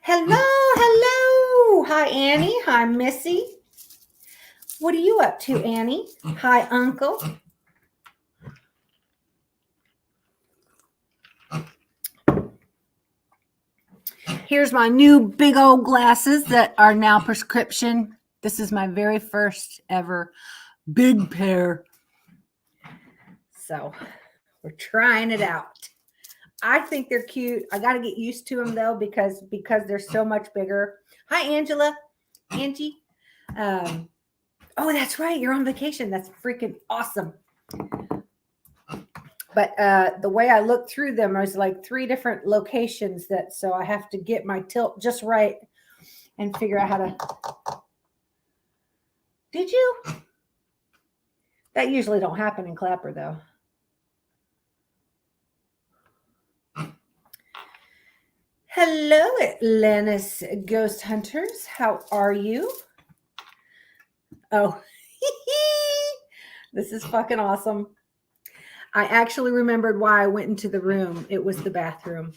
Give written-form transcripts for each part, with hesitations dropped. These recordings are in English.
Hello, hello. Hi, Annie. Hi, Missy. What are you up to, Annie? Hi, Uncle. Here's my new big old glasses that are now prescription. This is my very first ever big pair. So we're trying it out. I think they're cute. I got to get used to them though because they're so much bigger. Hi, Angela. Angie. Oh, that's right. You're on vacation. That's freaking awesome. But the way I looked through them, I was like 3 different locations so I have to get my tilt just right and figure out how to. Did you? That usually don't happen in Clapper though. Hello, Atlantis Ghost Hunters. How are you? Oh, this is fucking awesome. I actually remembered why I went into the room. It was the bathroom.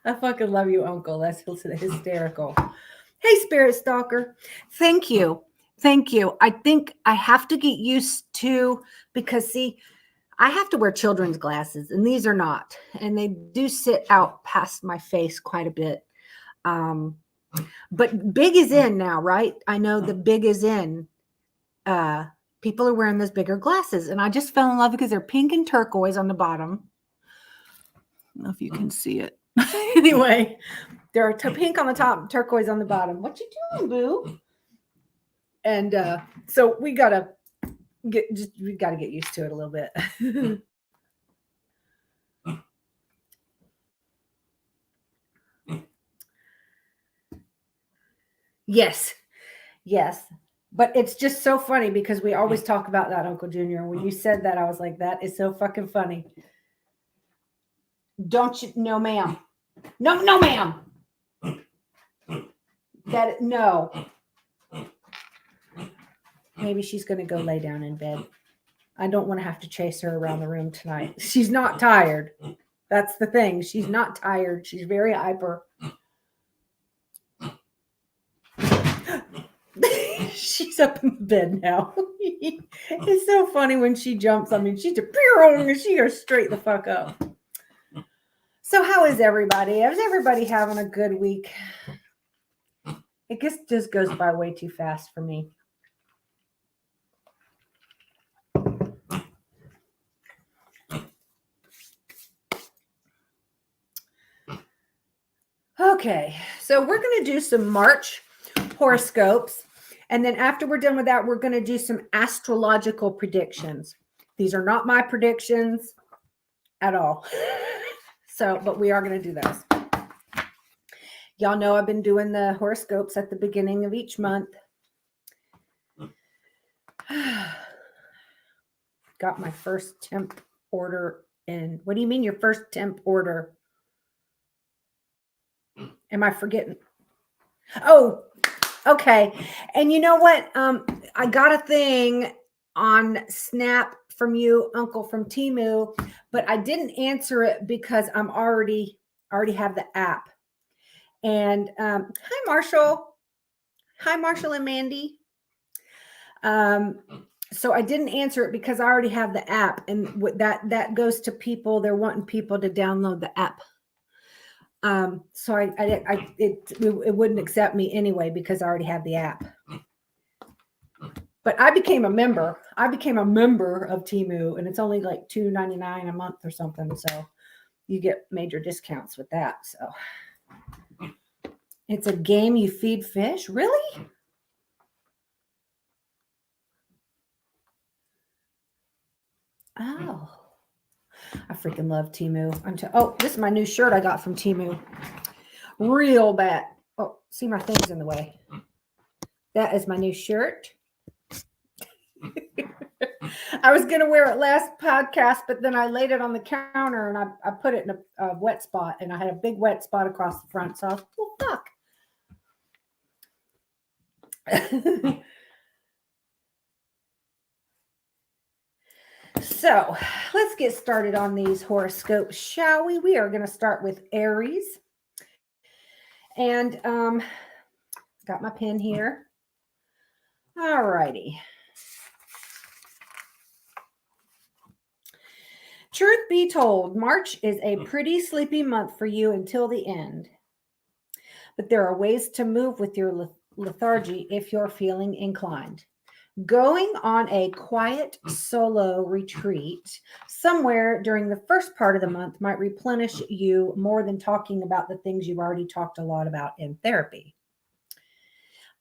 I fucking love you, Uncle. That's hysterical. Hey, Spirit Stalker. Thank you. Thank you. I think I have to get used to, because see, I have to wear children's glasses and these are not, and they do sit out past my face quite a bit. But big is in now, right? I know the big is in. People are wearing those bigger glasses, and I just fell in love because they're pink and turquoise on the bottom. I don't know if you can see it. Anyway, they're pink on the top, turquoise on the bottom. What you doing, boo? And so we gotta get used to it a little bit. Yes. But it's just so funny because we always talk about that, Uncle Junior. When you said that, I was like, that is so fucking funny. Don't you? No, ma'am. No, ma'am. No. Maybe she's going to go lay down in bed. I don't want to have to chase her around the room tonight. She's not tired. That's the thing. She's not tired. She's very hyper. She's up in bed now. It's so funny when she jumps. I mean, she goes straight the fuck up. So how is everybody? Is everybody having a good week? It just goes by way too fast for me. Okay, so we're going to do some March horoscopes. And then after we're done with that, we're going to do some astrological predictions. These are not my predictions at all. So, but we are going to do those. Y'all know I've been doing the horoscopes at the beginning of each month. Got my first temp order in. What do you mean your first temp order? Am I forgetting? Oh, okay. And you know what? I got a thing on Snap from you, Uncle, from Temu, but I didn't answer it because I'm already have the app. And hi, Marshall. Hi, Marshall and Mandy. So I didn't answer it because I already have the app, and that goes to people. They're wanting people to download the app. So it wouldn't accept me anyway because I already have the app. But I became a member. I became a member of Temu, and it's only like $2.99 a month or something. So you get major discounts with that. So it's a game you feed fish, really? Oh, I freaking love Temu. Oh, this is my new shirt I got from Temu. Real bad. Oh, see, my thing's in the way. That is my new shirt. I was going to wear it last podcast, but then I laid it on the counter and I put it in a wet spot, and I had a big wet spot across the front. So I was like, well, fuck. So let's get started on these horoscopes, shall we? We are going to start with Aries. And got my pen here. All righty. Truth be told, March is a pretty sleepy month for you until the end. But there are ways to move with your lethargy if you're feeling inclined. Going on a quiet solo retreat somewhere during the first part of the month might replenish you more than talking about the things you've already talked a lot about in therapy.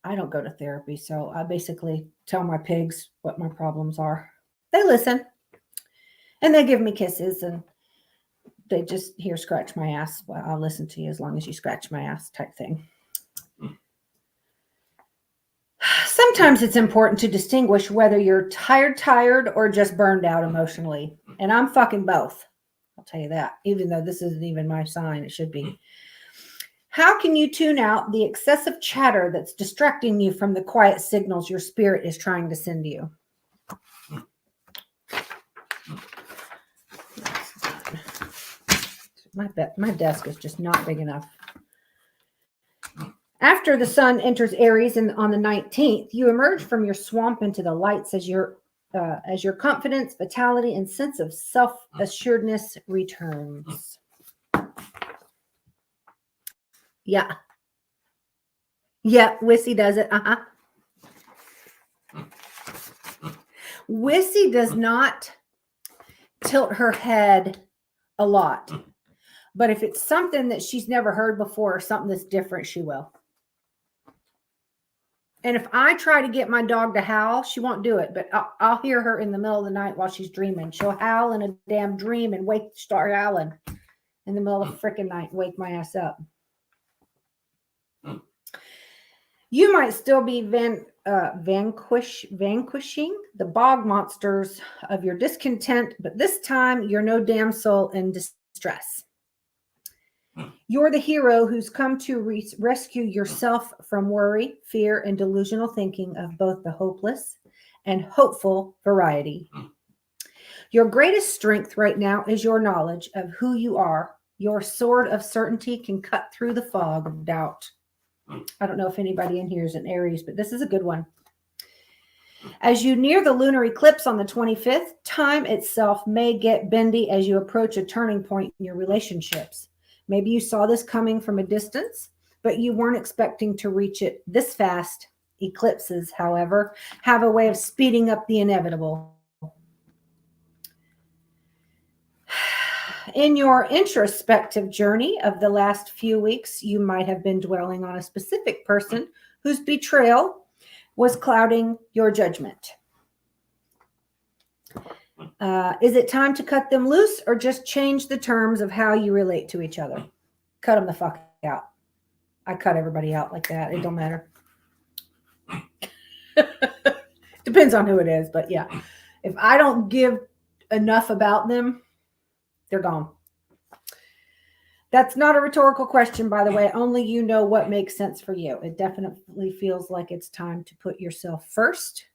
I don't go to therapy, so I basically tell my pigs what my problems are. They listen and they give me kisses and they just here scratch my ass. Well, I'll listen to you as long as you scratch my ass type thing. Sometimes it's important to distinguish whether you're tired, or just burned out emotionally. And I'm fucking both. I'll tell you that. Even though this isn't even my sign, it should be. How can you tune out the excessive chatter that's distracting you from the quiet signals your spirit is trying to send you? My desk is just not big enough. After the sun enters Aries on the 19th, you emerge from your swamp into the lights as your confidence, vitality, and sense of self-assuredness returns. Yeah, Wissy does it. Wissy does not tilt her head a lot, but if it's something that she's never heard before or something that's different, she will. And if I try to get my dog to howl, she won't do it. But I'll hear her in the middle of the night while she's dreaming. She'll howl in a damn dream and start howling in the middle of the freaking night and wake my ass up. You might still be vanquishing the bog monsters of your discontent, but this time you're no damsel in distress. You're the hero who's come to rescue yourself from worry, fear, and delusional thinking of both the hopeless and hopeful variety. Your greatest strength right now is your knowledge of who you are. Your sword of certainty can cut through the fog of doubt. I don't know if anybody in here is an Aries, but this is a good one. As you near the lunar eclipse on the 25th, time itself may get bendy as you approach a turning point in your relationships. Maybe you saw this coming from a distance, but you weren't expecting to reach it this fast. Eclipses, however, have a way of speeding up the inevitable. In your introspective journey of the last few weeks, you might have been dwelling on a specific person whose betrayal was clouding your judgment. Is it time to cut them loose or just change the terms of how you relate to each other? Cut them the fuck out. I cut everybody out like that. It don't matter. Depends on who it is, but yeah. If I don't give enough about them, they're gone. That's not a rhetorical question, by the way. Only you know what makes sense for you. It definitely feels like it's time to put yourself first.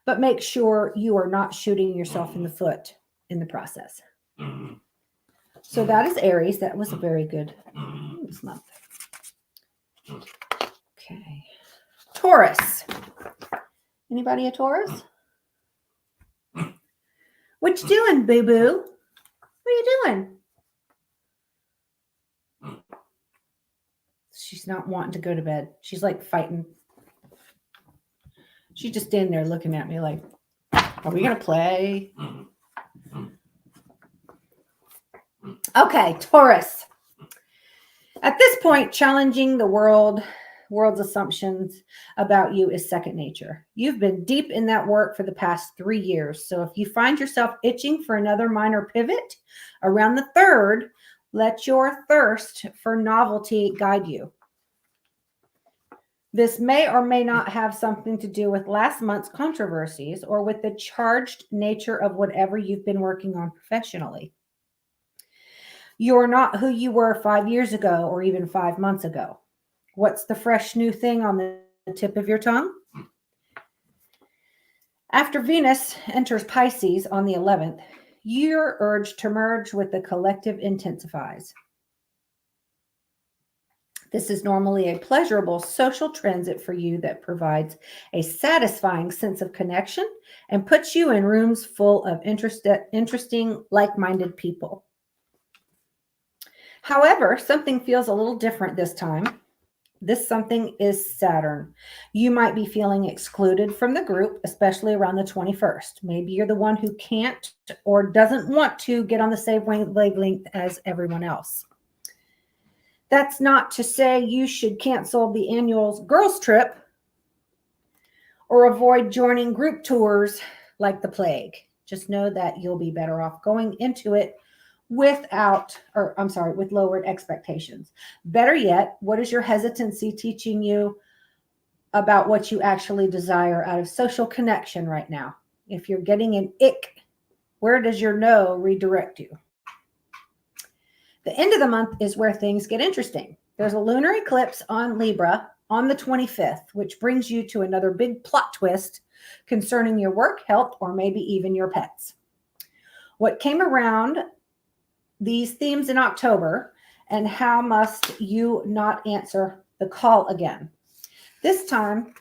But make sure you are not shooting yourself in the foot in the process. So that is Aries. That was a very good month. Okay. Taurus. Anybody a Taurus? What you doing, boo-boo? What are you doing? She's not wanting to go to bed. She's like fighting. She's just standing there looking at me like, are we going to play? Okay, Taurus. At this point, challenging the world's assumptions about you is second nature. You've been deep in that work for the past 3 years. So if you find yourself itching for another minor pivot around the 3rd, let your thirst for novelty guide you. This may or may not have something to do with last month's controversies or with the charged nature of whatever you've been working on professionally. You're not who you were 5 years ago or even 5 months ago. What's the fresh new thing on the tip of your tongue? After Venus enters Pisces on the 11th, your urge to merge with the collective intensifies. This is normally a pleasurable social transit for you that provides a satisfying sense of connection and puts you in rooms full of interesting, like-minded people. However, something feels a little different this time. This something is Saturn. You might be feeling excluded from the group, especially around the 21st. Maybe you're the one who can't or doesn't want to get on the same wavelength as everyone else. That's not to say you should cancel the annual girls' trip or avoid joining group tours like the plague. Just know that you'll be better off going into it with lowered expectations. Better yet, what is your hesitancy teaching you about what you actually desire out of social connection right now? If you're getting an ick, where does your no redirect you? The end of the month is where things get interesting. There's a lunar eclipse on Libra on the 25th, which brings you to another big plot twist concerning your work, health, or maybe even your pets. What came around these themes in October, and how must you not answer the call again? This time,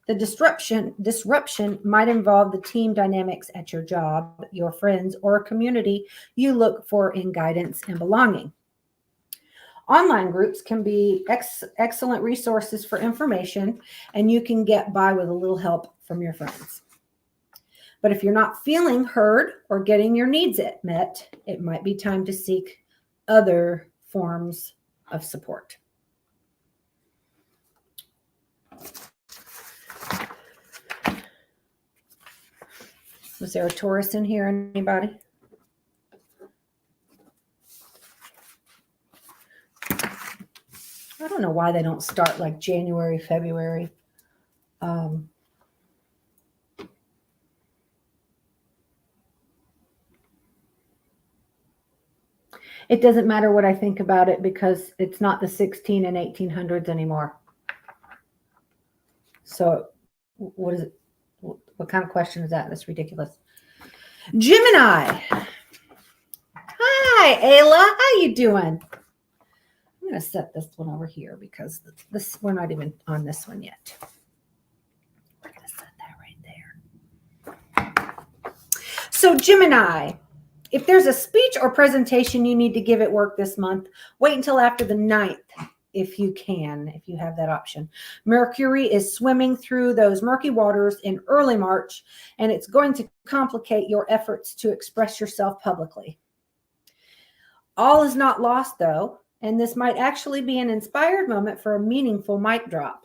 the disruption might involve the team dynamics at your job, your friends, or a community you look for in guidance and belonging. Online groups can be excellent resources for information, and you can get by with a little help from your friends. But if you're not feeling heard or getting your needs met, it might be time to seek other forms of support. Was there a Taurus in here? Anybody? I don't know why they don't start like January, February. It doesn't matter what I think about it because it's not the 16 and 1800s anymore. So what is it? What kind of question is that? That's ridiculous. Gemini. Hi, Ayla. How you doing? I'm going to set this one over here because we're not even on this one yet. We're going to set that right there. So Gemini, if there's a speech or presentation you need to give at work this month, wait until after the 9th if you can, if you have that option. Mercury is swimming through those murky waters in early March, and it's going to complicate your efforts to express yourself publicly. All is not lost, though, and this might actually be an inspired moment for a meaningful mic drop.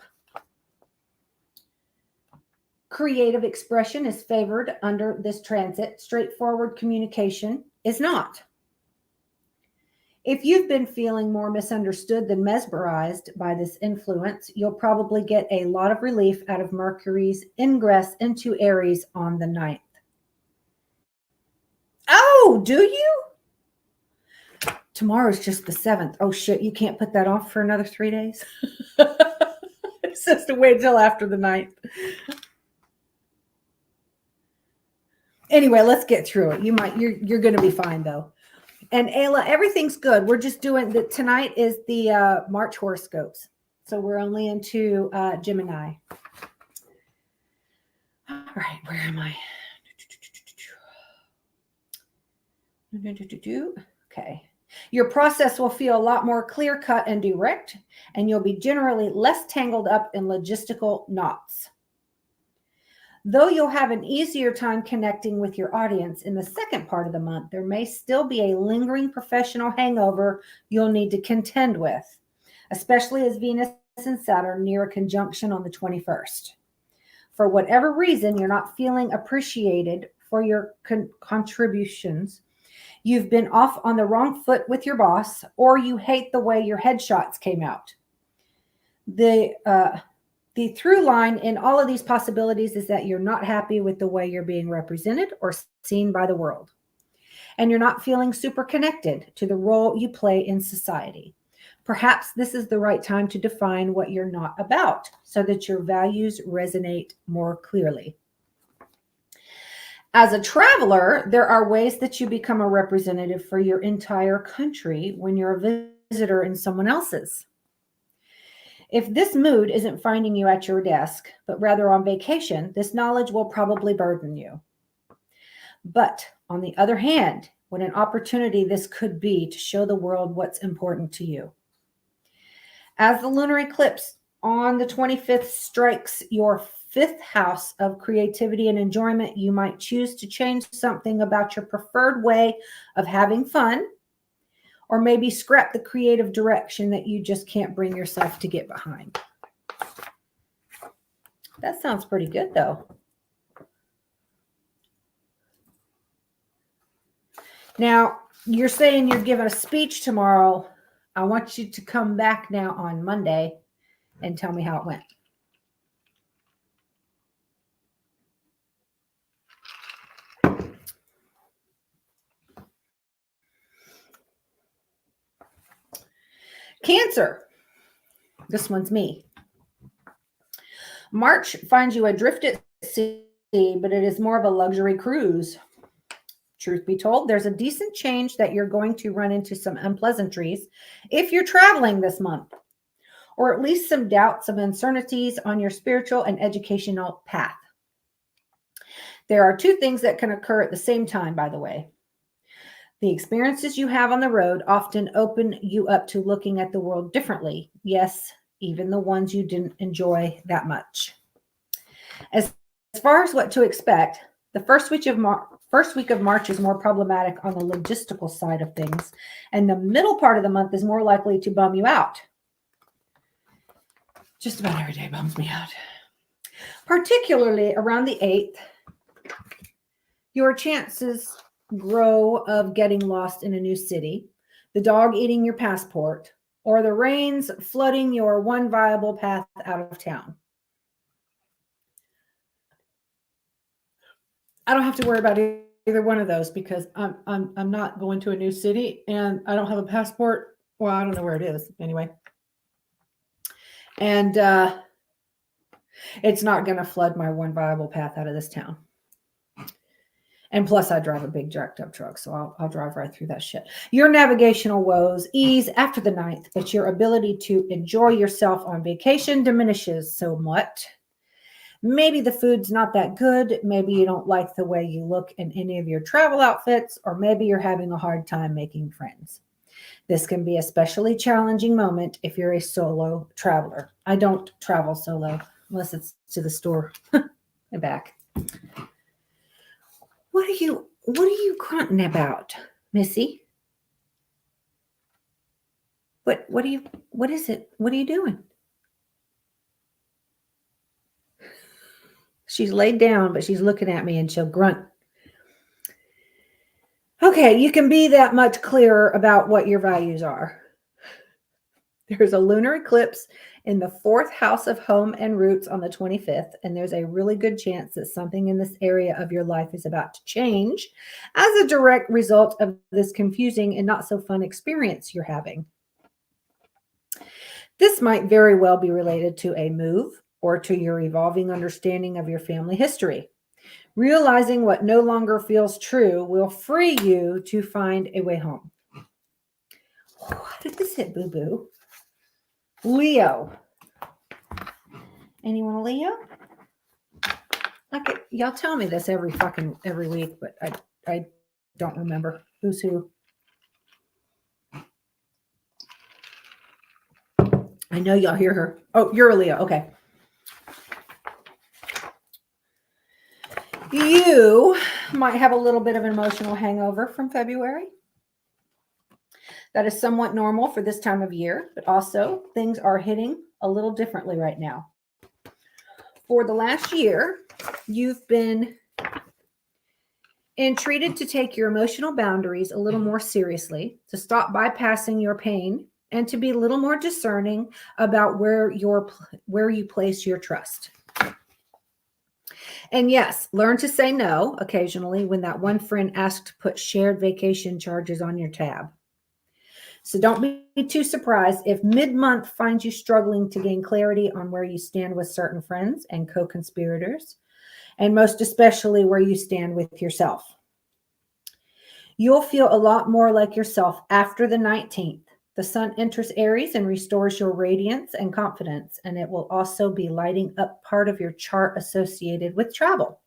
Creative expression is favored under this transit. Straightforward communication is not. If you've been feeling more misunderstood than mesmerized by this influence, you'll probably get a lot of relief out of Mercury's ingress into Aries on the 9th. Oh, do you? Tomorrow's just the 7th. Oh, shit, you can't put that off for another 3 days? It says to wait until after the 9th. Anyway, let's get through it. You're going to be fine, though. And Ayla, everything's good. We're just doing tonight is the March horoscopes. So we're only into Gemini. All right, where am I? Okay. Your process will feel a lot more clear-cut and direct, and you'll be generally less tangled up in logistical knots. Though you'll have an easier time connecting with your audience in the second part of the month, there may still be a lingering professional hangover you'll need to contend with, especially as Venus and Saturn near a conjunction on the 21st. For whatever reason, you're not feeling appreciated for your contributions. You've been off on the wrong foot with your boss, or you hate the way your headshots came out. The through line in all of these possibilities is that you're not happy with the way you're being represented or seen by the world. And you're not feeling super connected to the role you play in society. Perhaps this is the right time to define what you're not about so that your values resonate more clearly. As a traveler, there are ways that you become a representative for your entire country when you're a visitor in someone else's. If this mood isn't finding you at your desk, but rather on vacation, this knowledge will probably burden you. But on the other hand, what an opportunity this could be to show the world what's important to you. As the lunar eclipse on the 25th strikes your fifth house of creativity and enjoyment, you might choose to change something about your preferred way of having fun, or maybe scrap the creative direction that you just can't bring yourself to get behind. That sounds pretty good, though. Now, you're saying you're giving a speech tomorrow. I want you to come back now on Monday and tell me how it went. Cancer. This one's me. March finds you adrift at sea, but it is more of a luxury cruise. Truth be told, there's a decent change that you're going to run into some unpleasantries if you're traveling this month, or at least some doubts, some uncertainties on your spiritual and educational path. There are two things that can occur at the same time, by the way. The experiences you have on the road often open you up to looking at the world differently. Yes, even the ones you didn't enjoy that much. As far as what to expect, the first week of March is more problematic on the logistical side of things, and the middle part of the month is more likely to bum you out. Just about every day bums me out. Particularly around the 8th, your chances grow of getting lost in a new city, the dog eating your passport, or the rains flooding your one viable path out of town. I don't have to worry about either one of those because I'm not going to a new city and I don't have a passport. Well, I don't know where it is anyway. And it's not going to flood my one viable path out of this town. And plus, I drive a big jacked up truck, so I'll drive right through that shit. Your navigational woes ease after the 9th, but your ability to enjoy yourself on vacation diminishes somewhat. Maybe the food's not that good. Maybe you don't like the way you look in any of your travel outfits, or maybe you're having a hard time making friends. This can be a especially challenging moment if you're a solo traveler. I don't travel solo unless it's to the store and back. What are you grunting about, Missy? What is it? What are you doing? She's laid down, but she's looking at me and she'll grunt. Okay, you can be that much clearer about what your values are. There's a lunar eclipse in the 4th house of home and roots on the 25th, and there's a really good chance that something in this area of your life is about to change as a direct result of this confusing and not so fun experience you're having. This might very well be related to a move or to your evolving understanding of your family history. Realizing what no longer feels true will free you to find a way home. What did this hit, boo-boo? Leo. Anyone a Leo? Okay, y'all tell me this every week, but I don't remember who's who. I know y'all hear her. Oh, you're a Leo. Okay. You might have a little bit of an emotional hangover from February. That is somewhat normal for this time of year, but also things are hitting a little differently right now. For the last year, you've been entreated to take your emotional boundaries a little more seriously, to stop bypassing your pain, and to be a little more discerning about where you place your trust. And yes, learn to say no occasionally when that one friend asks to put shared vacation charges on your tab. So don't be too surprised if mid-month finds you struggling to gain clarity on where you stand with certain friends and co-conspirators. and most especially where you stand with yourself. You'll feel a lot more like yourself after the 19th. The sun enters Aries and restores your radiance and confidence, and it will also be lighting up part of your chart associated with travel.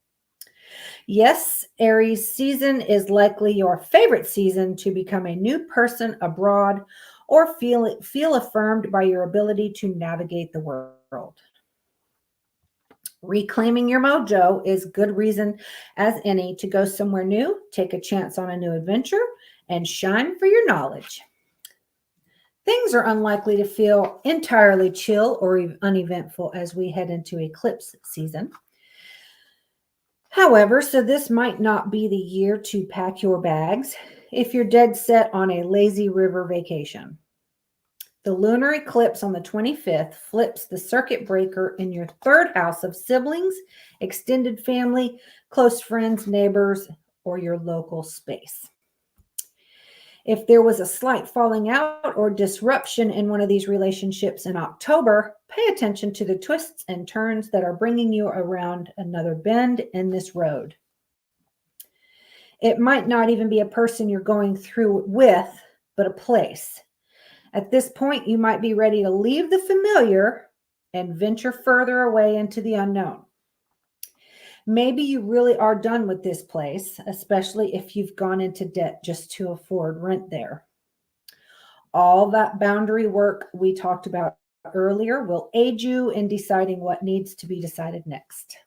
Yes, Aries season is likely your favorite season to become a new person abroad or feel affirmed by your ability to navigate the world. Reclaiming your mojo is good reason as any to go somewhere new, take a chance on a new adventure, and shine for your knowledge. Things are unlikely to feel entirely chill or uneventful as we head into eclipse season. However, so this might not be the year to pack your bags if you're dead set on a lazy river vacation. The lunar eclipse on the 25th flips the circuit breaker in your third house of siblings, extended family, close friends, neighbors, or your local space. If there was a slight falling out or disruption in one of these relationships in October, pay attention to the twists and turns that are bringing you around another bend in this road. It might not even be a person you're going through with, but a place. At this point, you might be ready to leave the familiar and venture further away into the unknown. Maybe you really are done with this place, especially if you've gone into debt just to afford rent there. All that boundary work we talked about earlier will aid you in deciding what needs to be decided next.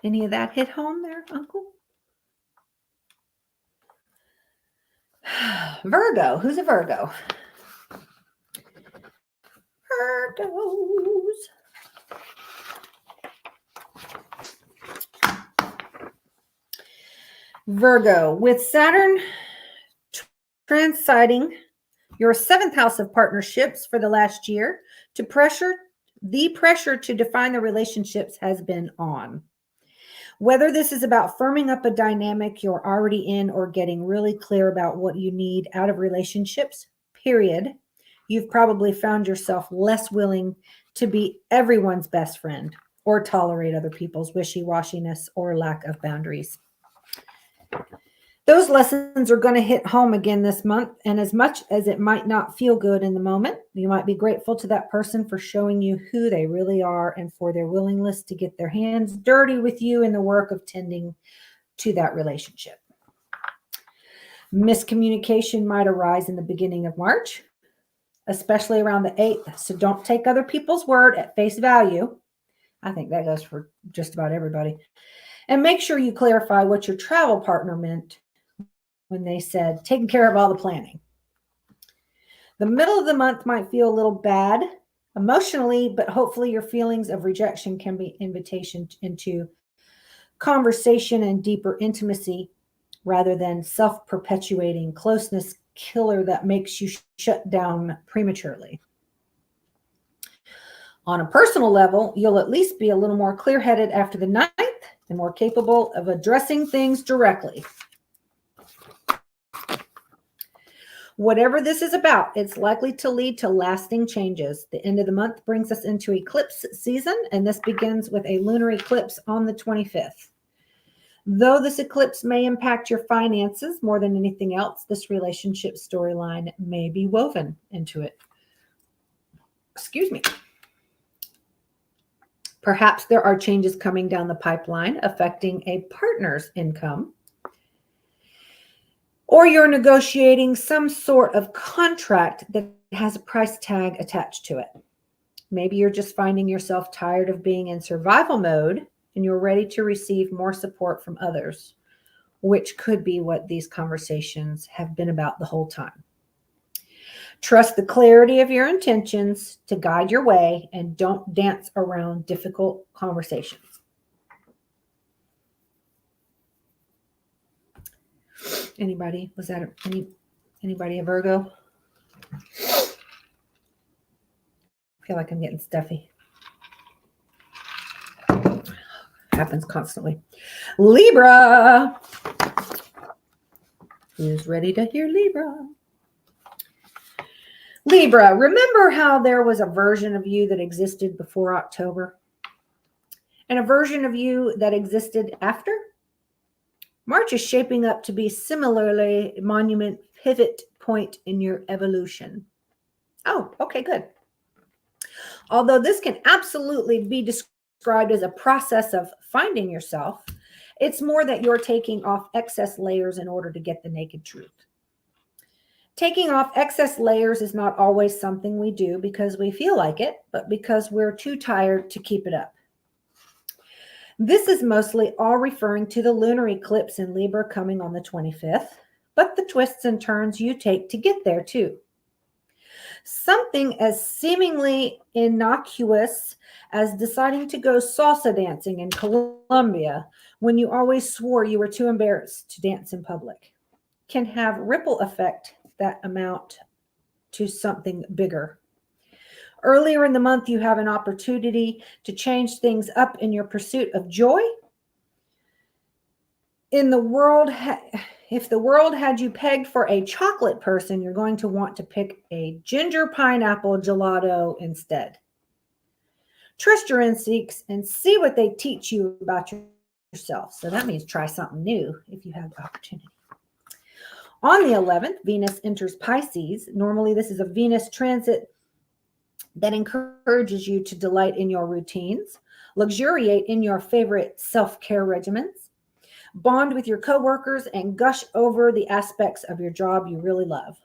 Any of that hit home there, Uncle? Virgo. Who's a Virgo? Virgos. Virgo, with Saturn transiting your 7th house of partnerships for the last year, the pressure to define the relationships has been on. Whether this is about firming up a dynamic you're already in or getting really clear about what you need out of relationships, period, you've probably found yourself less willing to be everyone's best friend or tolerate other people's wishy-washiness or lack of boundaries. Those lessons are going to hit home again this month, and as much as it might not feel good in the moment, you might be grateful to that person for showing you who they really are and for their willingness to get their hands dirty with you in the work of tending to that relationship. Miscommunication might arise in the beginning of March, especially around the 8th, so don't take other people's word at face value. I think that goes for just about everybody. And make sure you clarify what your travel partner meant when they said taking care of all the planning. The middle of the month might feel a little bad emotionally, but hopefully your feelings of rejection can be invitation into conversation and deeper intimacy rather than self-perpetuating closeness killer that makes you shut down prematurely. On a personal level, you'll at least be a little more clear-headed after the 9th and more capable of addressing things directly. Whatever this is about, it's likely to lead to lasting changes. The end of the month brings us into eclipse season, and this begins with a lunar eclipse on the 25th. Though this eclipse may impact your finances more than anything else, this relationship storyline may be woven into it. Excuse me. Perhaps there are changes coming down the pipeline affecting a partner's income, or you're negotiating some sort of contract that has a price tag attached to it. Maybe you're just finding yourself tired of being in survival mode and you're ready to receive more support from others, which could be what these conversations have been about the whole time. Trust the clarity of your intentions to guide your way and don't dance around difficult conversations. Anybody? Was that anybody a Virgo? I feel like I'm getting stuffy. Happens constantly. Libra. Who's ready to hear Libra? Libra, remember how there was a version of you that existed before October and a version of you that existed after? March is shaping up to be similarly a monument pivot point in your evolution. Oh, okay, good. Although this can absolutely be described as a process of finding yourself, it's more that you're taking off excess layers in order to get the naked truth. Taking off excess layers is not always something we do because we feel like it, but because we're too tired to keep it up. This is mostly all referring to the lunar eclipse in Libra coming on the 25th, but the twists and turns you take to get there too. Something as seemingly innocuous as deciding to go salsa dancing in Colombia when you always swore you were too embarrassed to dance in public can have ripple effect that amount to something bigger. Earlier in the month, you have an opportunity to change things up in your pursuit of joy. In the world, if the world had you pegged for a chocolate person, you're going to want to pick a ginger pineapple gelato instead. Trust your instincts and see what they teach you about yourself. So that means try something new if you have the opportunity. On the 11th, Venus enters Pisces. Normally, this is a Venus transit that encourages you to delight in your routines, luxuriate in your favorite self-care regimens, bond with your coworkers, and gush over the aspects of your job you really love.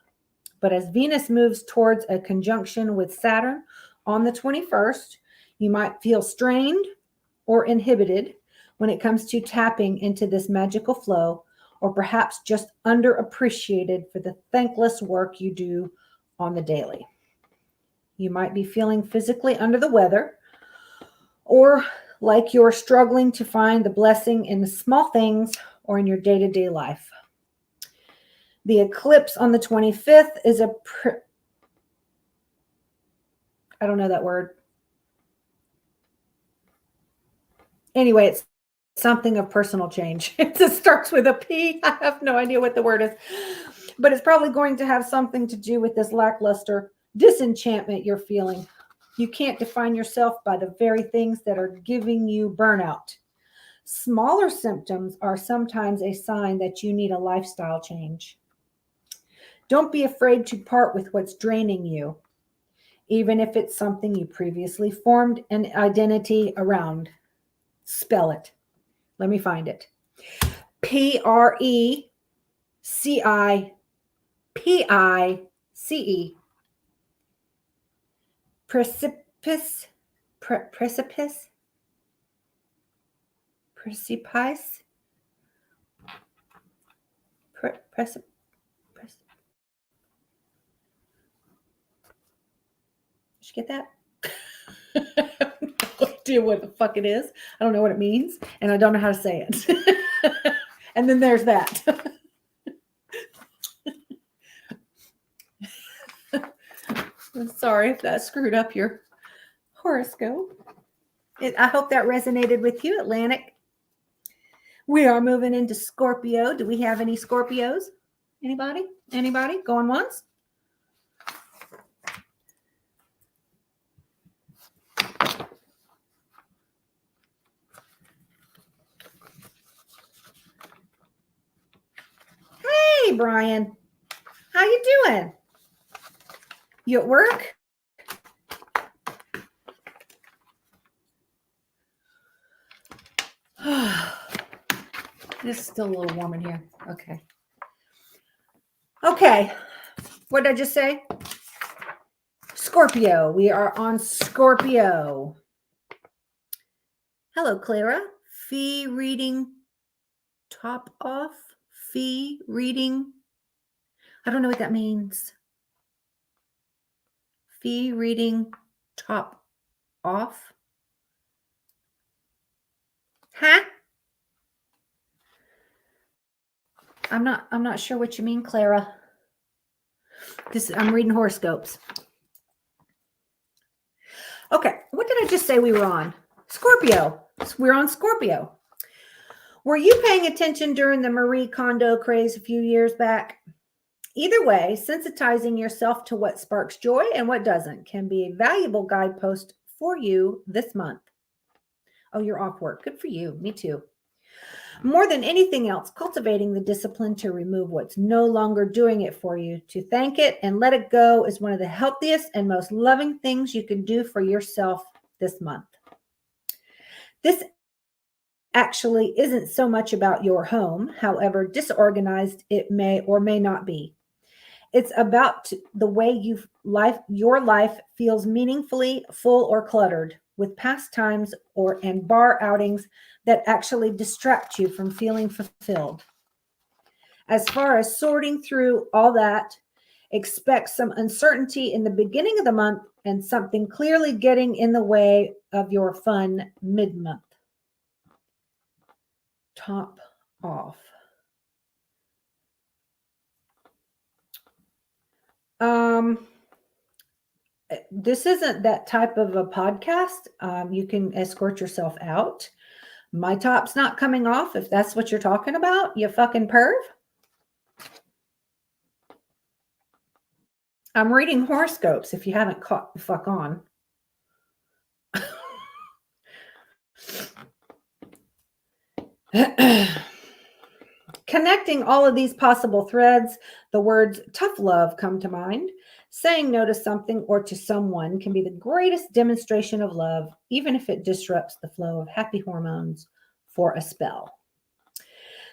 But as Venus moves towards a conjunction with Saturn on the 21st, you might feel strained or inhibited when it comes to tapping into this magical flow, or perhaps just underappreciated for the thankless work you do on the daily. You might be feeling physically under the weather, or like you're struggling to find the blessing in the small things or in your day-to-day life. The eclipse on the 25th is I don't know that word. Anyway, it's something of personal change. It starts with a P. I have no idea what the word is, but it's probably going to have something to do with this lackluster disenchantment you're feeling. You can't define yourself by the very things that are giving you burnout. Smaller symptoms are sometimes a sign that you need a lifestyle change. Don't be afraid to part with what's draining you, even if it's something you previously formed an identity around. Spell it. Let me find it. Precipice. Precipice. Precipice. Precipice. Did you get that? I have no idea what the fuck it is. I don't know what it means, and I don't know how to say it. And then there's that. I'm sorry if that screwed up your horoscope. I hope that resonated with you, Atlantic. We are moving into Scorpio. Do we have any Scorpios? Anybody? Anybody? Going once? Hey, Brian. How you doing? You at work? It's still a little warm in here. Okay. Okay. What did I just say? Scorpio. We are on Scorpio. Hello, Clara. Fee reading top off. Fee reading. I don't know what that means. Fee reading top off. Huh? I'm not sure what you mean, Clara. I'm reading horoscopes. Okay, what did I just say we were on? Scorpio. We're on Scorpio. Were you paying attention during the Marie Kondo craze a few years back? Either way, sensitizing yourself to what sparks joy and what doesn't can be a valuable guidepost for you this month. Oh, you're off work. Good for you. Me too. More than anything else, cultivating the discipline to remove what's no longer doing it for you, to thank it and let it go, is one of the healthiest and most loving things you can do for yourself this month. This actually isn't so much about your home, however disorganized it may or may not be. It's about the way your life feels meaningfully full or cluttered with pastimes and bar outings that actually distract you from feeling fulfilled. As far as sorting through all that, expect some uncertainty in the beginning of the month and something clearly getting in the way of your fun mid-month. Top off. This isn't that type of a podcast. You can escort yourself out. My top's not coming off if that's what you're talking about, you fucking perv. I'm reading horoscopes if you haven't caught the fuck on. Connecting all of these possible threads, the words tough love come to mind. Saying no to something or to someone can be the greatest demonstration of love, even if it disrupts the flow of happy hormones for a spell.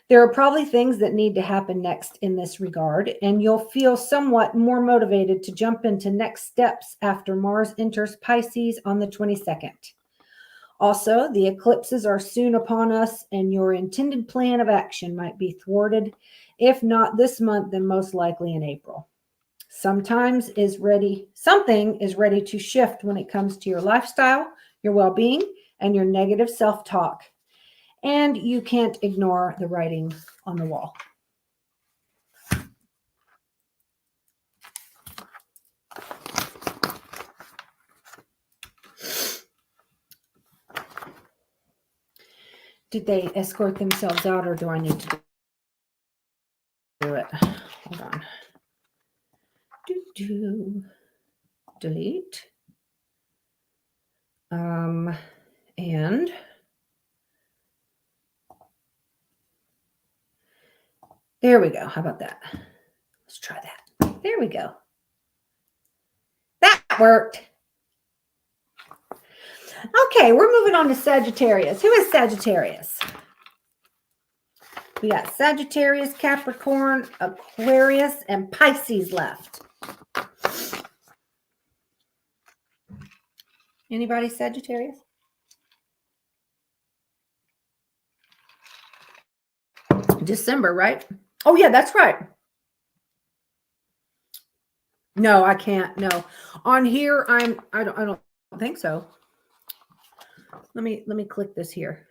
There are probably things that need to happen next in this regard, and you'll feel somewhat more motivated to jump into next steps after Mars enters Pisces on the 22nd. Also, the eclipses are soon upon us, and your intended plan of action might be thwarted, if not this month, then most likely in April. Something is ready to shift when it comes to your lifestyle, your well-being, and your negative self-talk. And you can't ignore the writing on the wall. Did they escort themselves out, or do I need to do it? Hold on. Delete. And there we go. How about that? Let's try that. There we go. That worked. Okay, we're moving on to Sagittarius. Who is Sagittarius? We got Sagittarius, Capricorn, Aquarius, and Pisces left. Anybody Sagittarius? December, right? Oh yeah, that's right. No, I can't. No. On here, I don't think so. Let me click this here.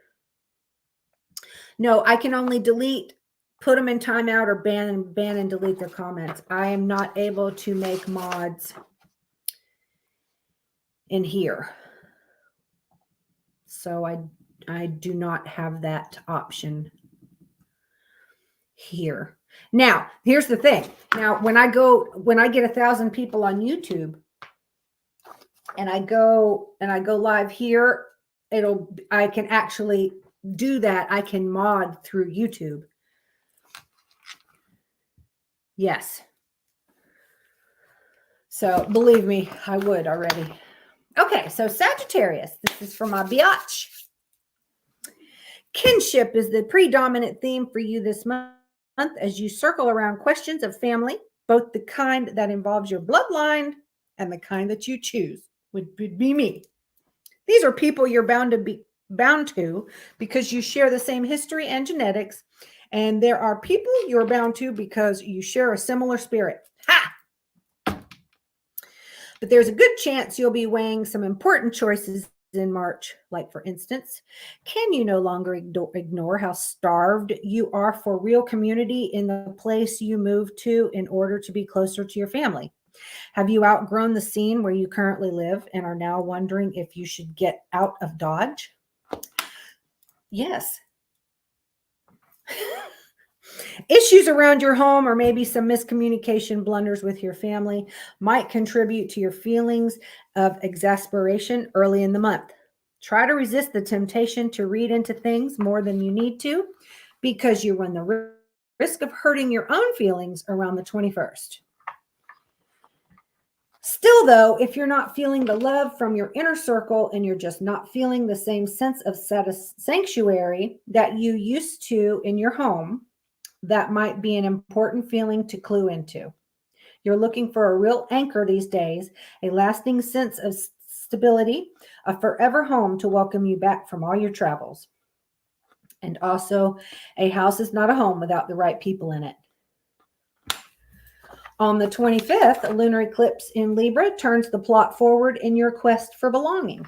No, I can only delete, put them in timeout, or ban and delete their comments. I am not able to make mods in here. So I do not have that option here. Now, here's the thing. Now, when I get 1,000 people on YouTube and I go live here, I can actually do that. I can mod through YouTube. Yes. So believe me, I would already. Okay, so Sagittarius, this is for my biatch. Kinship is the predominant theme for you this month as you circle around questions of family, both the kind that involves your bloodline and the kind that you choose, would be me. These are people you're bound to because you share the same history and genetics, and there are people you're bound to because you share a similar spirit. Ha! But there's a good chance you'll be weighing some important choices in March, like for instance, can you no longer ignore how starved you are for real community in the place you moved to in order to be closer to your family? Have you outgrown the scene where you currently live and are now wondering if you should get out of Dodge? Yes. Issues around your home or maybe some miscommunication blunders with your family might contribute to your feelings of exasperation early in the month. Try to resist the temptation to read into things more than you need to because you run the risk of hurting your own feelings around the 21st. Still, though, if you're not feeling the love from your inner circle and you're just not feeling the same sense of sanctuary that you used to in your home, that might be an important feeling to clue into. You're looking for a real anchor these days, a lasting sense of stability, a forever home to welcome you back from all your travels. And also, a house is not a home without the right people in it. On the 25th, a lunar eclipse in Libra turns the plot forward in your quest for belonging.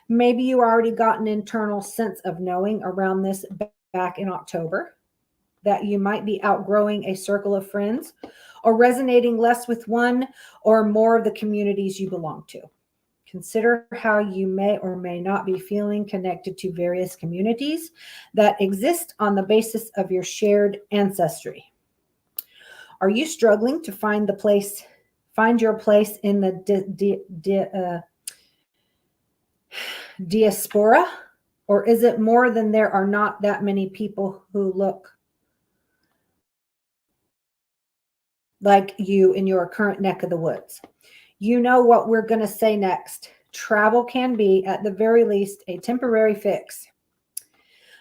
Maybe you already got an internal sense of knowing around this back in October, that you might be outgrowing a circle of friends or resonating less with one or more of the communities you belong to. Consider how you may or may not be feeling connected to various communities that exist on the basis of your shared ancestry. Are you struggling to find your place in the diaspora? Or is it more than there are not that many people who look like you in your current neck of the woods? You know what we're going to say next. Travel can be, at the very least, a temporary fix.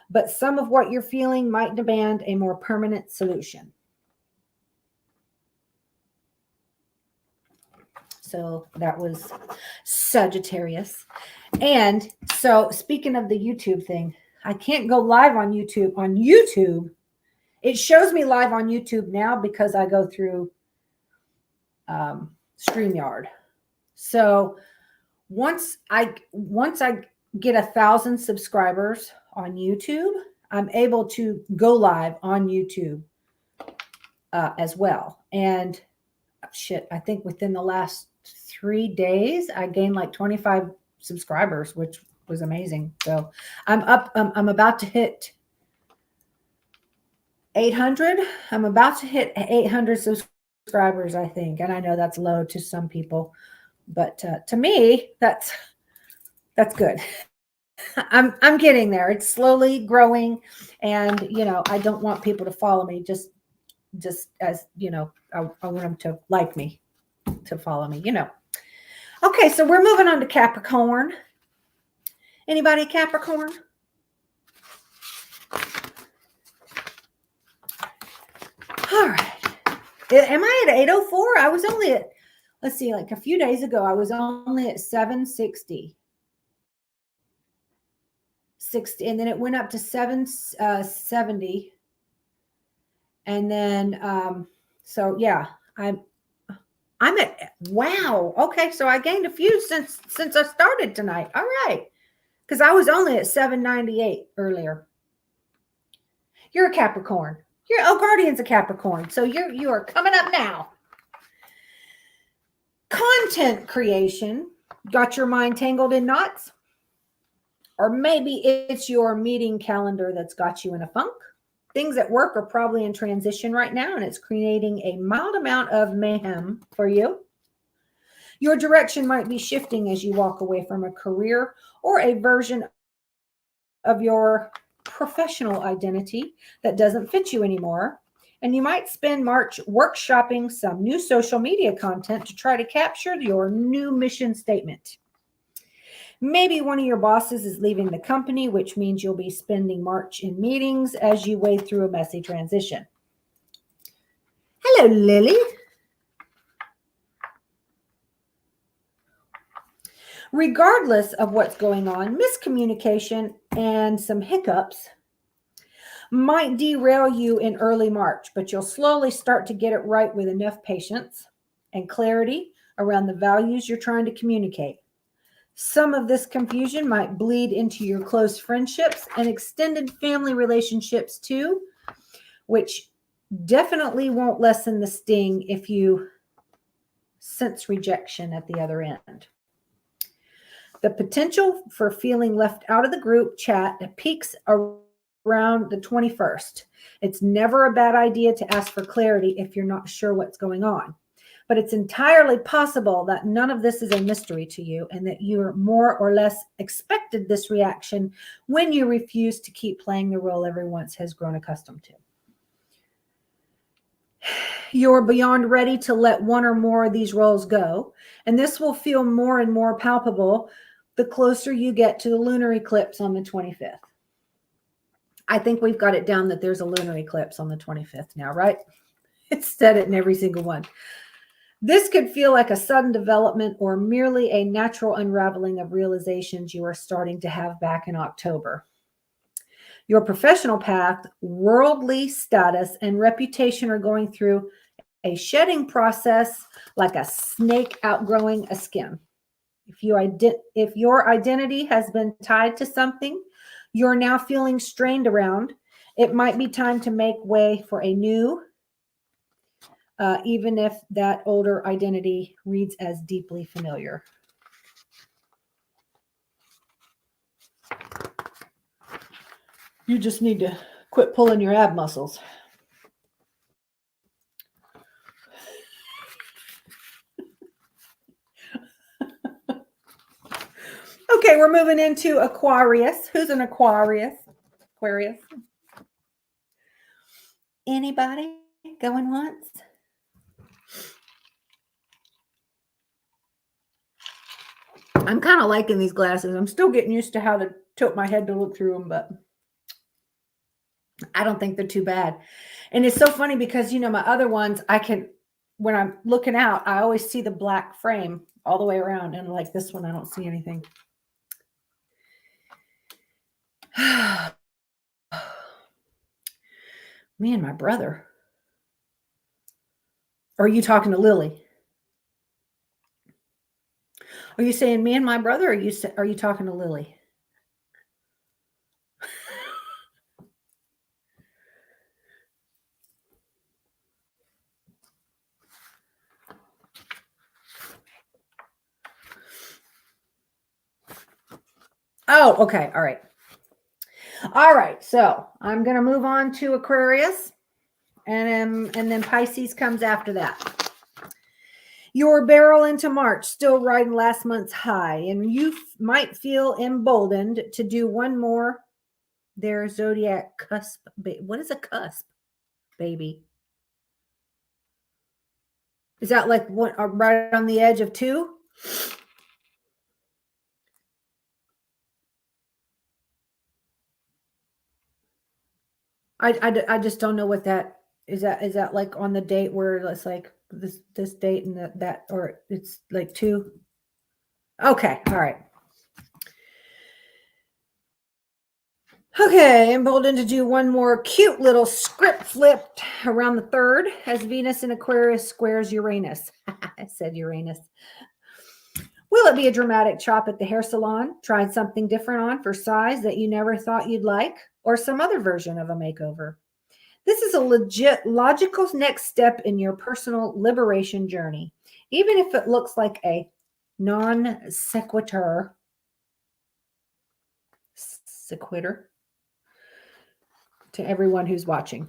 But some of what you're feeling might demand a more permanent solution. So that was Sagittarius. And so speaking of the YouTube thing, I can't go live on YouTube. On YouTube, it shows me live on YouTube now because I go through StreamYard. So once I get 1,000 subscribers on YouTube, I'm able to go live on YouTube as well. And I think within the last 3 days, I gained like 25 subscribers, which was amazing. So I'm about to hit 800. I'm about to hit 800 subscribers, I think. And I know that's low to some people, but to me, that's good. I'm getting there. It's slowly growing, and I don't want people to follow me just as I want them to like me, to follow me. Okay, so we're moving on to Capricorn. Anybody Capricorn? All right. Am I at 804? I was only at, let's see, like a few days ago, I was only at 760. And then it went up to 770. And then, so yeah, I'm at, wow. Okay. So I gained a few since I started tonight. All right. Because I was only at 798 earlier. You're a Capricorn. Guardian's a Capricorn. So you are coming up now. Content creation. Got your mind tangled in knots? Or maybe it's your meeting calendar that's got you in a funk. Things at work are probably in transition right now, and it's creating a mild amount of mayhem for you. Your direction might be shifting as you walk away from a career or a version of your professional identity that doesn't fit you anymore. And you might spend March workshopping some new social media content to try to capture your new mission statement. Maybe one of your bosses is leaving the company, which means you'll be spending March in meetings as you wade through a messy transition. Hello, Lily. Regardless of what's going on, miscommunication and some hiccups might derail you in early March, but you'll slowly start to get it right with enough patience and clarity around the values you're trying to communicate. Some of this confusion might bleed into your close friendships and extended family relationships too, which definitely won't lessen the sting if you sense rejection at the other end. The potential for feeling left out of the group chat peaks around the 21st. It's never a bad idea to ask for clarity if you're not sure what's going on. But it's entirely possible that none of this is a mystery to you and that you're more or less expected this reaction when you refuse to keep playing the role everyone has grown accustomed to. You're beyond ready to let one or more of these roles go, and this will feel more and more palpable the closer you get to the lunar eclipse on the 25th. I think we've got it down that there's a lunar eclipse on the 25th now, right? It's said it in every single one. This could feel like a sudden development or merely a natural unraveling of realizations you are starting to have back in October. Your professional path, worldly status, and reputation are going through a shedding process like a snake outgrowing a skin. If your identity has been tied to something you're now feeling strained around, it might be time to make way for a new, even if that older identity reads as deeply familiar. You just need to quit pulling your ab muscles. Okay, we're moving into Aquarius. Who's an Aquarius? Aquarius. Anybody going once? I'm kind of liking these glasses. I'm still getting used to how to tilt my head to look through them, but I don't think they're too bad. And it's so funny because, my other ones, when I'm looking out, I always see the black frame all the way around. And like this one, I don't see anything. Me and my brother. Or are you talking to Lily? Are you saying me and my brother, or are you talking to Lily? Oh, okay. All right. All right. So I'm going to move on to Aquarius, and then Pisces comes after that. Your barrel into March, still riding last month's high, and you might feel emboldened to do one more. Their zodiac cusp. What is a cusp, baby? Is that like what, right on the edge of two? I just don't know what that is. That like on the date where it's like this date and that or it's like two? Okay, all right. Okay, emboldened to do one more cute little script flipped around the 3rd as Venus in Aquarius squares Uranus. I said Uranus. Will it be a dramatic chop at the hair salon? Tried something different on for size that you never thought you'd like? Or some other version of a makeover? This is a legit logical next step in your personal liberation journey, even if it looks like a non sequitur to everyone who's watching.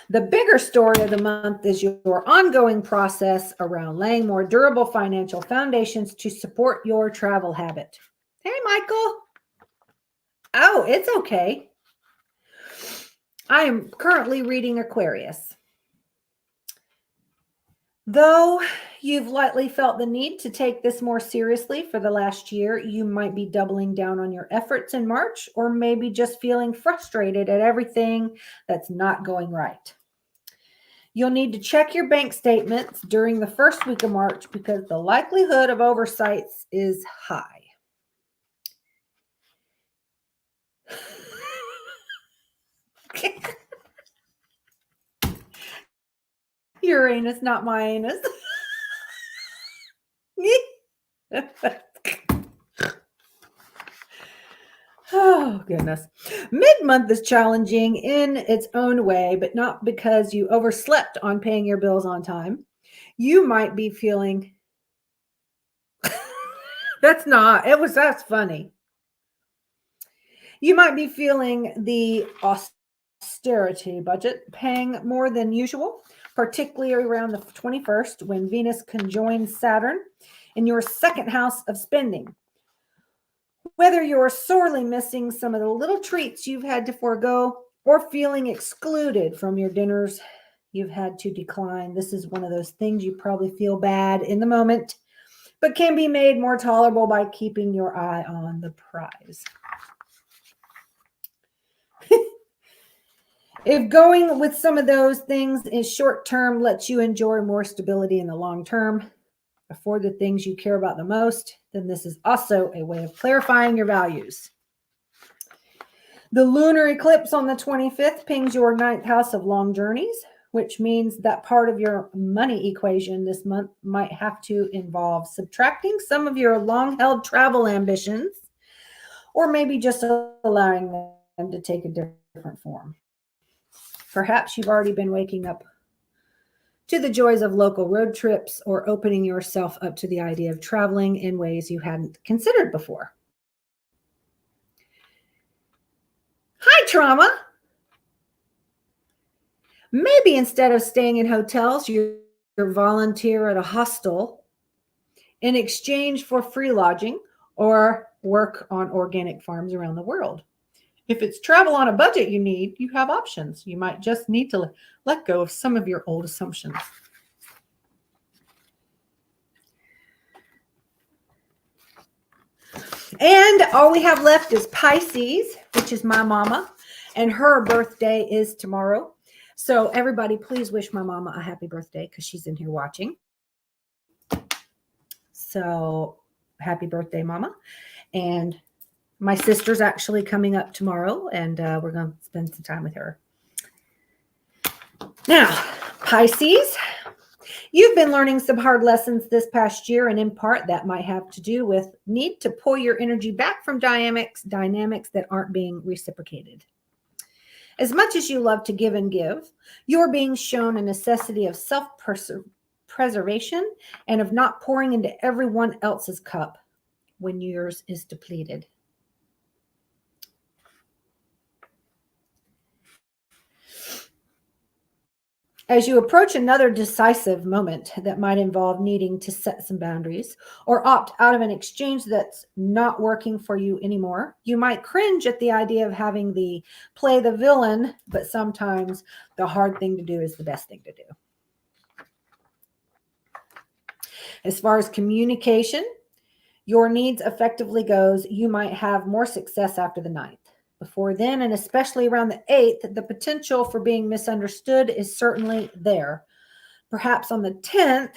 The bigger story of the month is your ongoing process around laying more durable financial foundations to support your travel habit. Hey, Michael. Oh, it's okay. I am currently reading Aquarius. Though you've likely felt the need to take this more seriously for the last year, you might be doubling down on your efforts in March, or maybe just feeling frustrated at everything that's not going right. You'll need to check your bank statements during the first week of March because the likelihood of oversights is high. Uranus, not my anus. Oh, goodness. Mid-month is challenging in its own way, but not because you overslept on paying your bills on time. You might be feeling... That's funny. You might be feeling the austerity budget paying more than usual, particularly around the 21st when Venus conjoins Saturn in your second house of spending. Whether you're sorely missing some of the little treats you've had to forego or feeling excluded from your dinners you've had to decline, this is one of those things you probably feel bad in the moment, but can be made more tolerable by keeping your eye on the prize. If going with some of those things is short term lets you enjoy more stability in the long term, for the things you care about the most, then this is also a way of clarifying your values. The lunar eclipse on the 25th pings your ninth house of long journeys, which means that part of your money equation this month might have to involve subtracting some of your long-held travel ambitions, or maybe just allowing them to take a different form. Perhaps you've already been waking up to the joys of local road trips or opening yourself up to the idea of traveling in ways you hadn't considered before. Hi, trauma. Maybe instead of staying in hotels, you volunteer at a hostel in exchange for free lodging or work on organic farms around the world. If it's travel on a budget you have options. You might just need to let go of some of your old assumptions. And all we have left is Pisces, which is my mama, and her birthday is tomorrow. So everybody, please wish my mama a happy birthday because she's in here watching. So happy birthday, mama. And my sister's actually coming up tomorrow, and we're going to spend some time with her. Now, Pisces, you've been learning some hard lessons this past year, and in part that might have to do with need to pull your energy back from dynamics that aren't being reciprocated. As much as you love to give and give, you're being shown a necessity of self-preservation and of not pouring into everyone else's cup when yours is depleted. As you approach another decisive moment that might involve needing to set some boundaries or opt out of an exchange that's not working for you anymore, you might cringe at the idea of having the play the villain, but sometimes the hard thing to do is the best thing to do. As far as communication, your needs effectively goes, you might have more success after the 9th. Before then, and especially around the 8th, the potential for being misunderstood is certainly there. Perhaps on the 10th,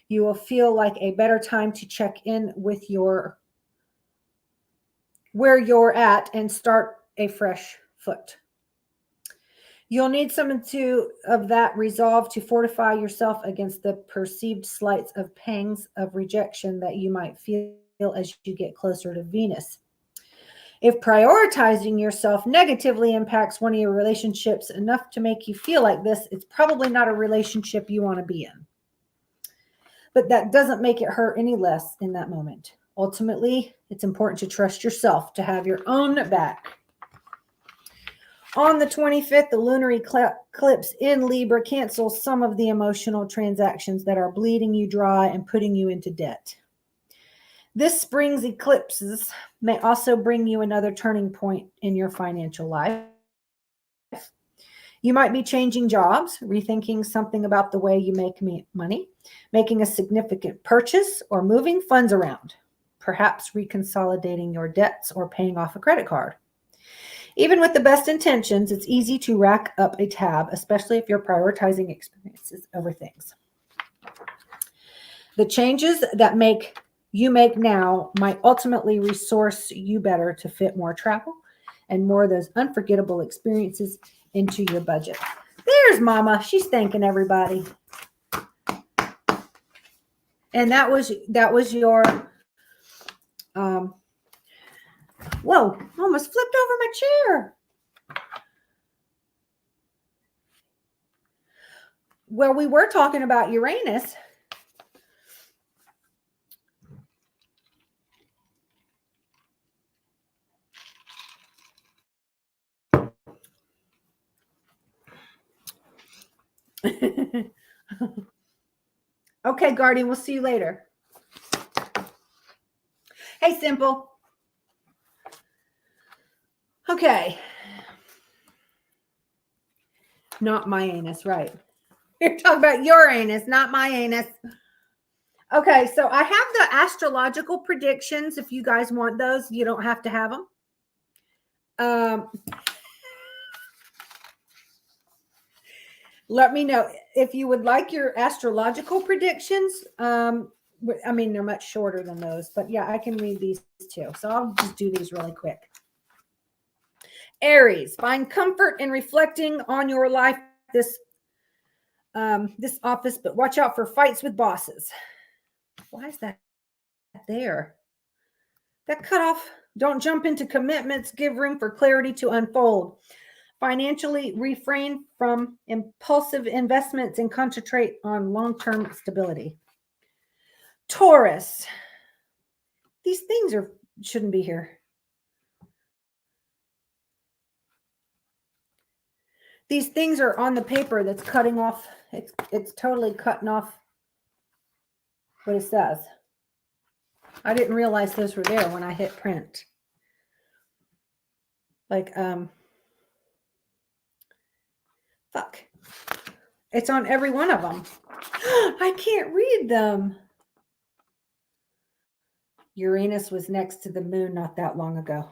you will feel like a better time to check in with where you're at and start a fresh foot. You'll need some of that resolve to fortify yourself against the perceived slights of pangs of rejection that you might feel as you get closer to Venus. If prioritizing yourself negatively impacts one of your relationships enough to make you feel like this, it's probably not a relationship you want to be in. But that doesn't make it hurt any less in that moment. Ultimately, it's important to trust yourself to have your own back. On the 25th, the lunar eclipse in Libra cancels some of the emotional transactions that are bleeding you dry and putting you into debt. This spring's eclipses may also bring you another turning point in your financial life. You might be changing jobs, rethinking something about the way you make money, making a significant purchase, or moving funds around, perhaps reconsolidating your debts or paying off a credit card. Even with the best intentions, it's easy to rack up a tab, especially if you're prioritizing experiences over things. The changes that you make now might ultimately resource you better to fit more travel and more of those unforgettable experiences into your budget. There's Mama. She's thanking everybody. And that was your whoa, almost flipped over my chair. Well, we were talking about Uranus. Okay, Guardian, we'll see you later. Hey, Simple. Okay. Not my anus, right. You're talking about your anus, not my anus. Okay, so I have the astrological predictions. If you guys want those, you don't have to have them. Let me know if you would like your astrological predictions. I mean, they're much shorter than those, but yeah, I can read these too. So I'll just do these really quick. Aries, find comfort in reflecting on your life this office, but watch out for fights with bosses. Why is that there? That cut off. Don't jump into commitments. Give room for clarity to unfold. Financially, refrain from impulsive investments and concentrate on long-term stability. Taurus. These things shouldn't be here. These things are on the paper that's cutting off. It's totally cutting off what it says. I didn't realize those were there when I hit print. Like, fuck. It's on every one of them. I can't read them. Uranus was next to the moon not that long ago.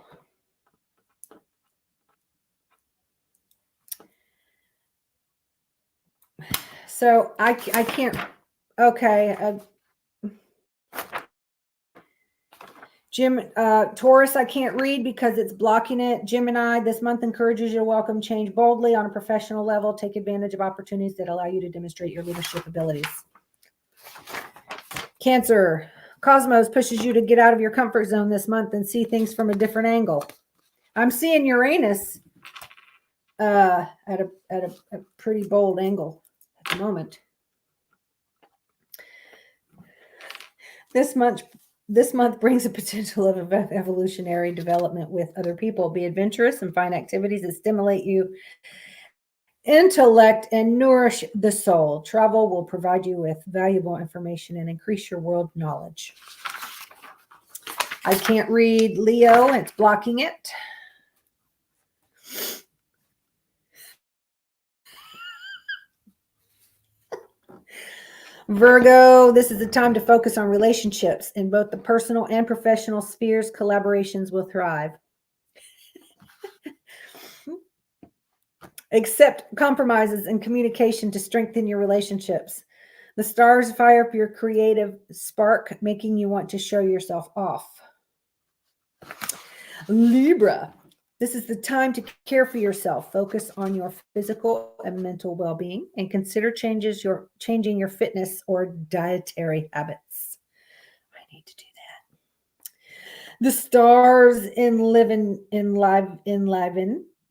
So I can't. Okay. Taurus, I can't read because it's blocking it. Gemini, this month encourages you to welcome change boldly on a professional level. Take advantage of opportunities that allow you to demonstrate your leadership abilities. Cancer, Cosmos pushes you to get out of your comfort zone this month and see things from a different angle. I'm seeing Uranus at a pretty bold angle at the moment. This month brings a potential of evolutionary development with other people. Be adventurous and find activities that stimulate you intellect and nourish the soul. Travel will provide you with valuable information and increase your world knowledge. I can't read Leo. It's blocking it. Virgo, this is the time to focus on relationships in both the personal and professional spheres. Collaborations will thrive. Accept compromises and communication to strengthen your relationships. The stars fire up your creative spark, making you want to show yourself off. Libra, this is the time to care for yourself. Focus on your physical and mental well-being and consider changing your fitness or dietary habits. I need to do that. The stars enliven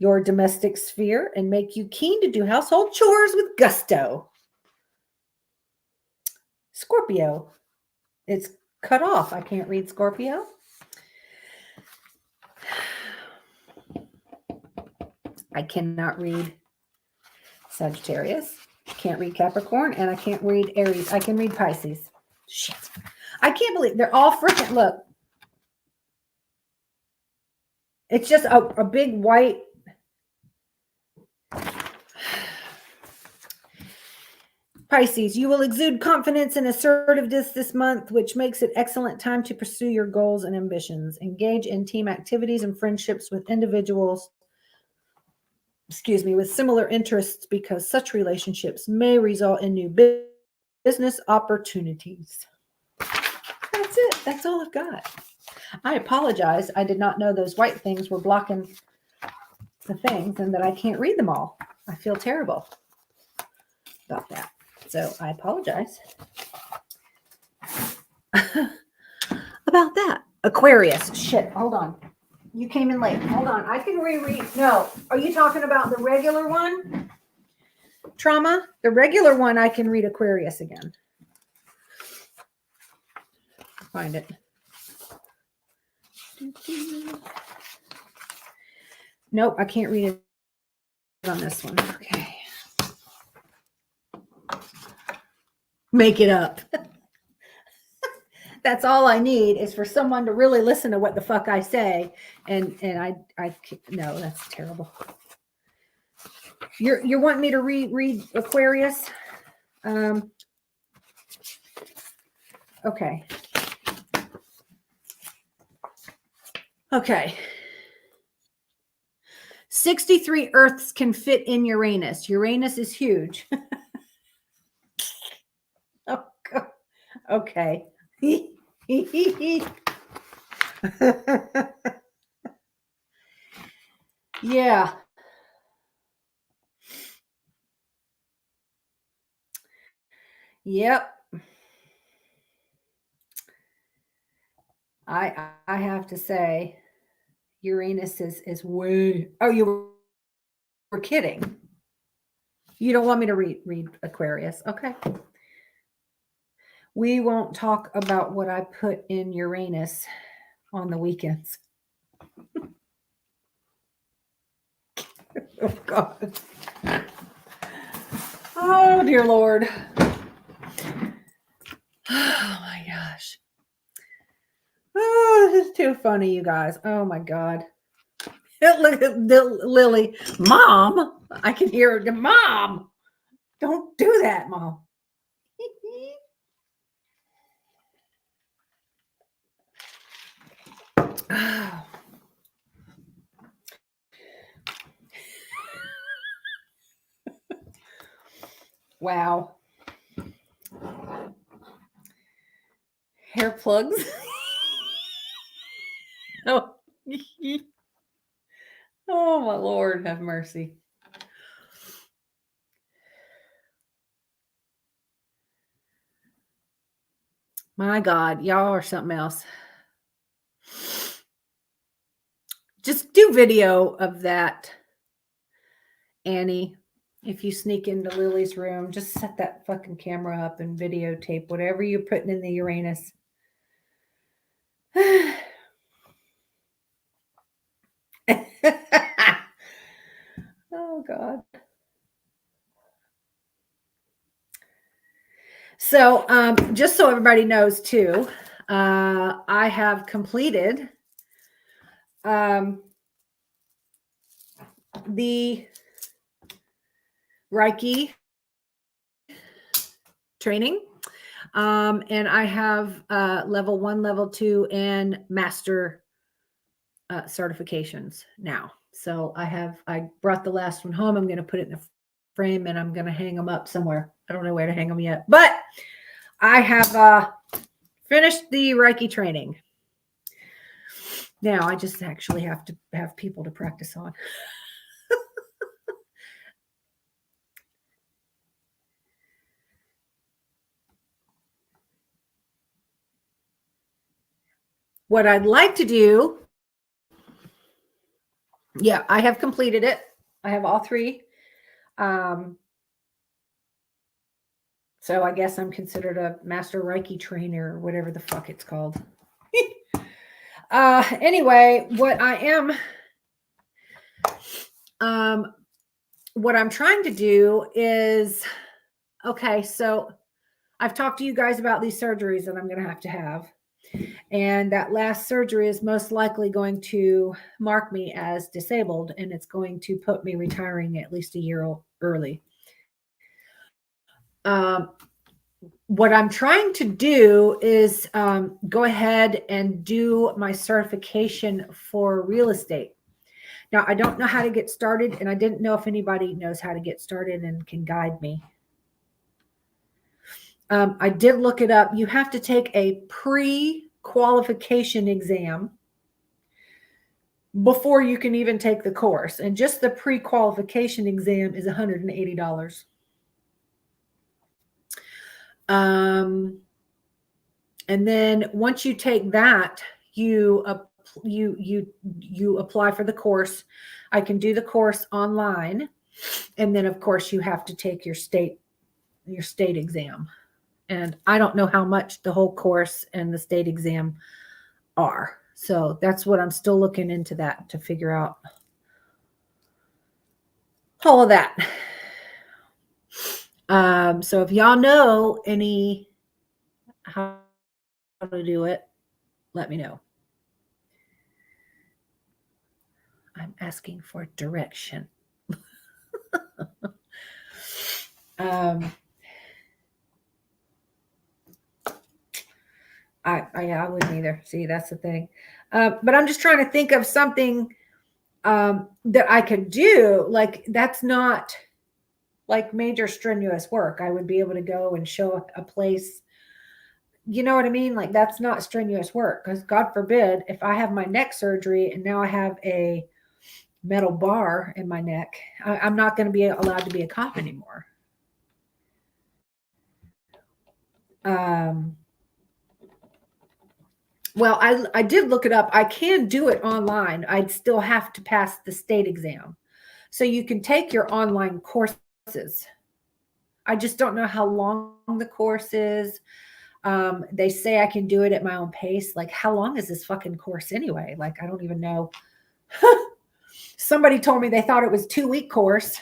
your domestic sphere and make you keen to do household chores with gusto. Scorpio, it's cut off. I can't read Scorpio. I cannot read Sagittarius. Can't read Capricorn, and I can't read Aries. I can read Pisces. Shit. I can't believe they're all freaking, look. It's just a big white. Pisces, you will exude confidence and assertiveness this month, which makes it excellent time to pursue your goals and ambitions. Engage in team activities and friendships with individuals, with similar interests, because such relationships may result in new business opportunities. That's it. That's all I've got. I apologize. I did not know those white things were blocking the things and that I can't read them all. I feel terrible about that. So I apologize about that. Aquarius. Shit. Hold on. You came in late. Hold on. I can reread. No. Are you talking about the regular one? Trauma? The regular one, I can read Aquarius again. Find it. Nope. I can't read it on this one. Okay. make it up. That's all I need is for someone to really listen to what the fuck I say. And I no, that's terrible. You want me to read Aquarius? Okay. Okay. 63 Earths can fit in Uranus. Uranus is huge. Oh, God. Okay. Yeah. Yep. I have to say, Uranus is way. Oh, you were kidding. You don't want me to read Aquarius. Okay. We won't talk about what I put in Uranus on the weekends. Oh, God. Oh, dear Lord. Oh, my gosh. Oh, this is too funny, you guys. Oh, my God. Look at Lily. Mom. I can hear her. Mom. Don't do that, Mom. Oh. Wow. Hair plugs. Oh. Oh, my Lord, have mercy. My God, y'all are something else. Just do video of that, Annie. If you sneak into Lily's room, just set that fucking camera up and videotape whatever you're putting in the Uranus. Oh, God. So, just so everybody knows too, I have completed the Reiki training. And I have level 1, level 2, and master certifications now. So I brought the last one home. I'm going to put it in a frame and I'm going to hang them up somewhere. I don't know where to hang them yet, but I have finished the Reiki training. Now I just actually have to have people to practice on. What I'd like to do, yeah, I have completed it. I have all 3. So I guess I'm considered a master Reiki trainer or whatever the fuck it's called. Anyway, what I'm trying to do is, okay, so I've talked to you guys about these surgeries that I'm going to have. And that last surgery is most likely going to mark me as disabled, and it's going to put me retiring at least a year early. What I'm trying to do is go ahead and do my certification for real estate. Now, I don't know how to get started, and I didn't know if anybody knows how to get started and can guide me. I did look it up. You have to take a pre-qualification exam before you can even take the course. And just the pre-qualification exam is $180. And then once you take that, you apply for the course. I can do the course online. And then of course you have to take your state exam. And I don't know how much the whole course and the state exam are. So that's what I'm still looking into that to figure out all of that. So if y'all know any how to do it, let me know. I'm asking for direction. um, I wouldn't either. See, that's the thing. But I'm just trying to think of something that I could do. Like that's not like major strenuous work. I would be able to go and show a place. You know what I mean? Like that's not strenuous work because God forbid if I have my neck surgery and now I have a metal bar in my neck, I'm not going to be allowed to be a cop anymore. Well, I did look it up. I can do it online. I'd still have to pass the state exam. So you can take your online courses. I just don't know how long the course is. They say I can do it at my own pace. Like, how long is this fucking course anyway? Like, I don't even know. Somebody told me they thought it was 2-week course.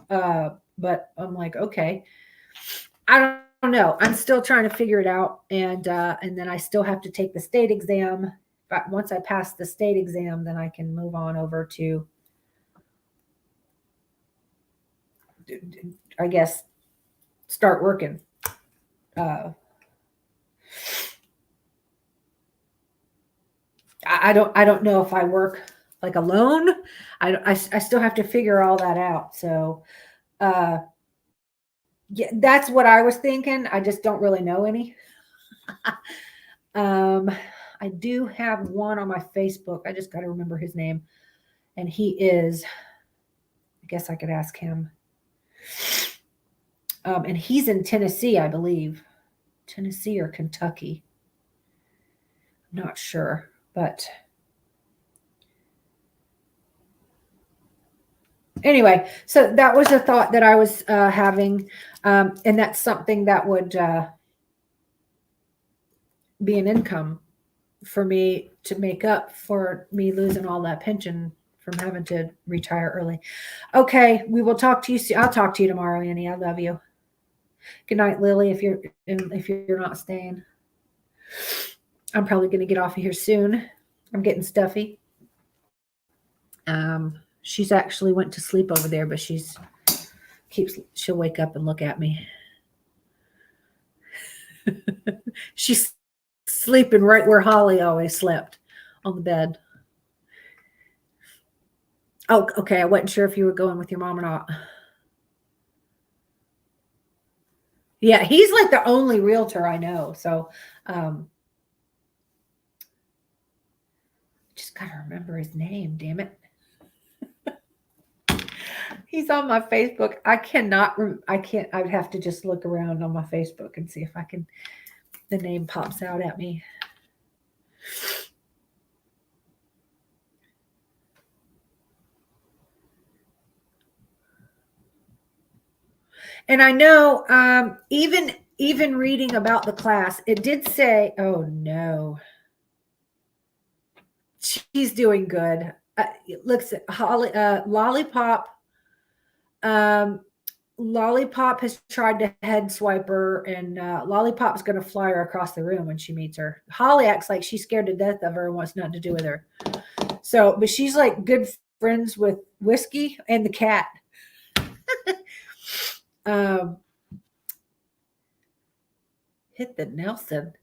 But I'm like, okay. I don't know. I'm still trying to figure it out. And then I still have to take the state exam. But once I pass the state exam, then I can move on over to, I guess, start working. I don't know if I work like alone. I still have to figure all that out. So, yeah, that's what I was thinking. I just don't really know any. I do have one on my Facebook. I just got to remember his name. And he is, I guess I could ask him. And he's in Tennessee, I believe. Tennessee or Kentucky. I'm not sure, but anyway, so that was a thought that I was having. And that's something that would be an income for me to make up for me losing all that pension from having to retire early. Okay, we will talk to you soon. I'll talk to you tomorrow, Annie. I love you. Good night, Lily. If you're not staying, I'm probably going to get off of here soon. I'm getting stuffy. She's actually went to sleep over there, but she'll wake up and look at me. She's sleeping right where Holly always slept, on the bed. Oh, okay. I wasn't sure if you were going with your mom or not. Yeah, he's like the only realtor I know. So just gotta remember his name, damn it. He's on my Facebook. I can't, I would have to just look around on my Facebook and see if the name pops out at me. And I know, even reading about the class, it did say, oh no, she's doing good. Looks at Holly, Lollipop. Lollipop has tried to head swipe her, and Lollipop's going to fly her across the room when she meets her. Holly acts like she's scared to death of her and wants nothing to do with her. So, but she's like good friends with Whiskey and the cat. Hit the Nelson.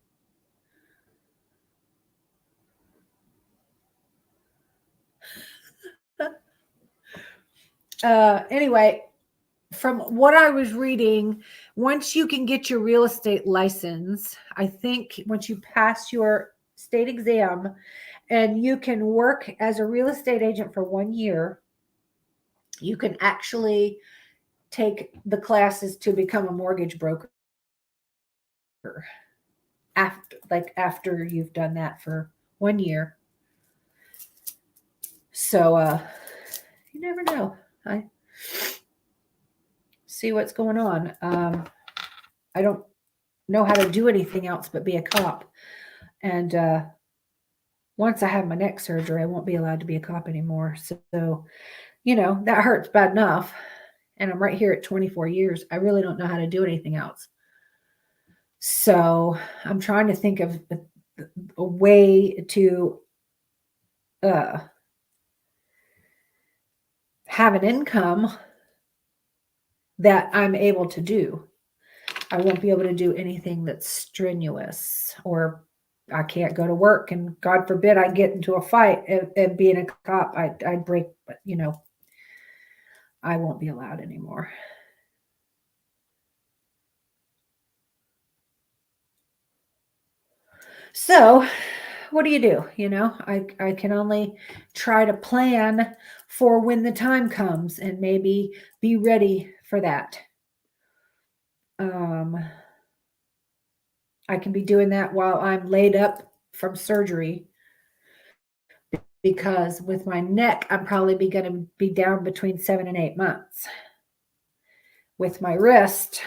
Anyway, from what I was reading, once you can get your real estate license, I think once you pass your state exam and you can work as a real estate agent for 1 year, you can actually take the classes to become a mortgage broker after you've done that for 1 year. So you never know. I see what's going on. I don't know how to do anything else but be a cop. And once I have my neck surgery, I won't be allowed to be a cop anymore. So, that hurts bad enough. and I'm right here at 24 years. I really don't know how to do anything else. So I'm trying to think of a way to have an income that I'm able to do. I won't be able to do anything that's strenuous, or I can't go to work, and God forbid I get into a fight and being a cop, I'd break, I won't be allowed anymore. So what do? I can only try to plan for when the time comes and maybe be ready for that. I can be doing that while I'm laid up from surgery, because with my neck, I'm probably going to be down between 7 and 8 months. With my wrist,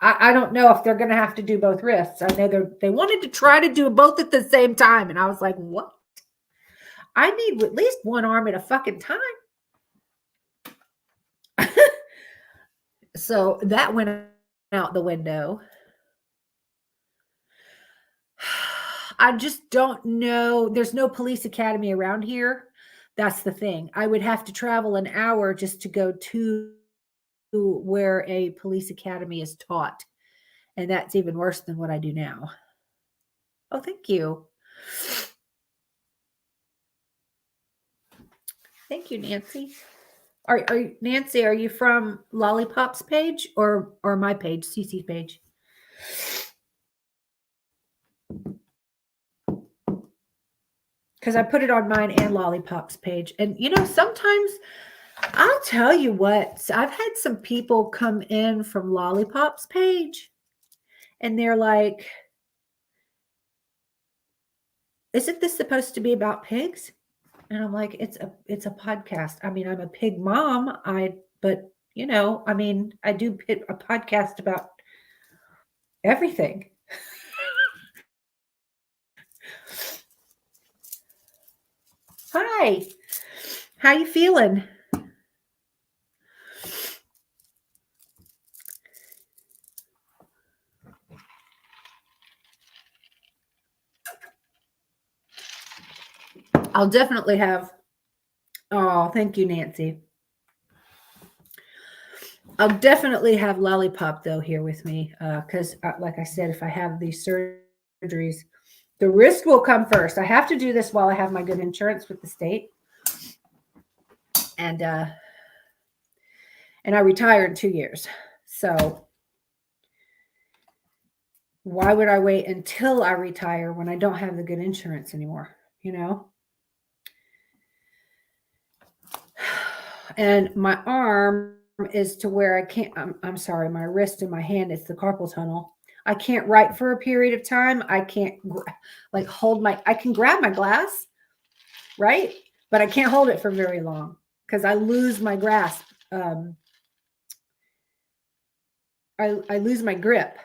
I don't know if they're going to have to do both wrists. I know they wanted to try to do both at the same time. And I was like, what? I need at least one arm at a fucking time. So that went out the window. I just don't know. There's no police academy around here. That's the thing. I would have to travel an hour just to go to where a police academy is taught. And that's even worse than what I do now. Oh, thank you. Thank you, Nancy. Nancy, are you from Lollipop's page or my page, CC's page? Because I put it on mine and Lollipop's page. And, sometimes I'll tell you what, I've had some people come in from Lollipop's page and they're like, isn't this supposed to be about pigs? And I'm like, it's a podcast. I mean, I'm a pig mom. I do a podcast about everything. Hi, how you feeling? I'll definitely have, oh, thank you, Nancy. I'll definitely have Lollipop, though, here with me, because, like I said, if I have these surgeries, the risk will come first. I have to do this while I have my good insurance with the state. And I retire in 2 years. So why would I wait until I retire when I don't have the good insurance anymore, And my arm is to where I can't, I'm sorry, my wrist and my hand, it's the carpal tunnel. I can't write for a period of time. I can't I can grab my glass, right? But I can't hold it for very long because I lose my grasp. I lose my grip.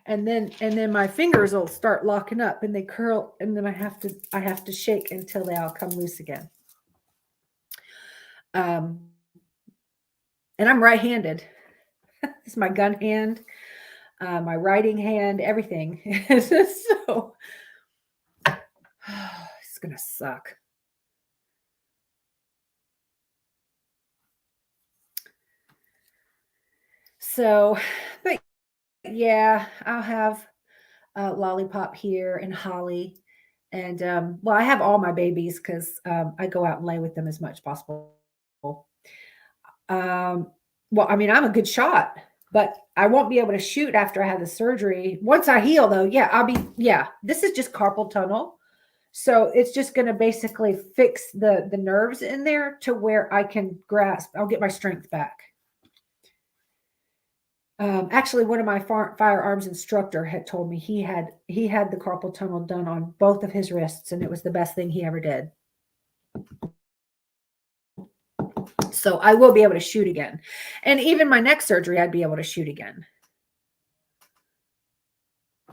And then my fingers will start locking up and they curl, and then I have to shake until they all come loose again. And I'm right-handed. This is my gun hand, my writing hand, everything. So it's gonna suck. So, but yeah, I'll have Lollipop here and Holly. And I have all my babies because I go out and lay with them as much as possible. I'm a good shot, but I won't be able to shoot after I have the surgery. Once I heal, though, this is just carpal tunnel. So it's just going to basically fix the nerves in there to where I can grasp. I'll get my strength back. Actually, one of my firearms instructor had told me he had the carpal tunnel done on both of his wrists, and it was the best thing he ever did. So I will be able to shoot again. And even my neck surgery, I'd be able to shoot again.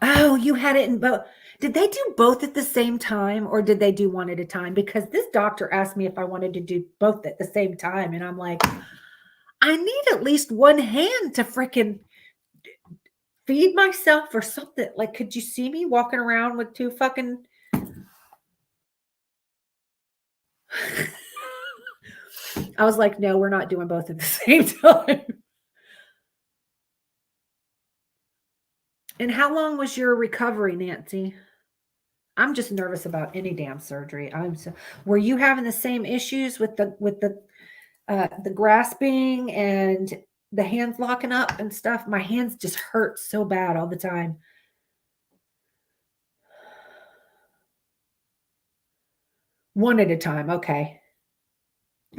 Oh, you had it in both. Did they do both at the same time, or did they do one at a time? Because this doctor asked me if I wanted to do both at the same time. And I'm like, I need at least one hand to freaking feed myself or something. Like, could you see me walking around with two fucking I was like, no, we're not doing both at the same time. And how long was your recovery, Nancy? I'm just nervous about any damn surgery. Were you having the same issues with the grasping and the hands locking up and stuff? My hands just hurt so bad all the time. One at a time. Okay.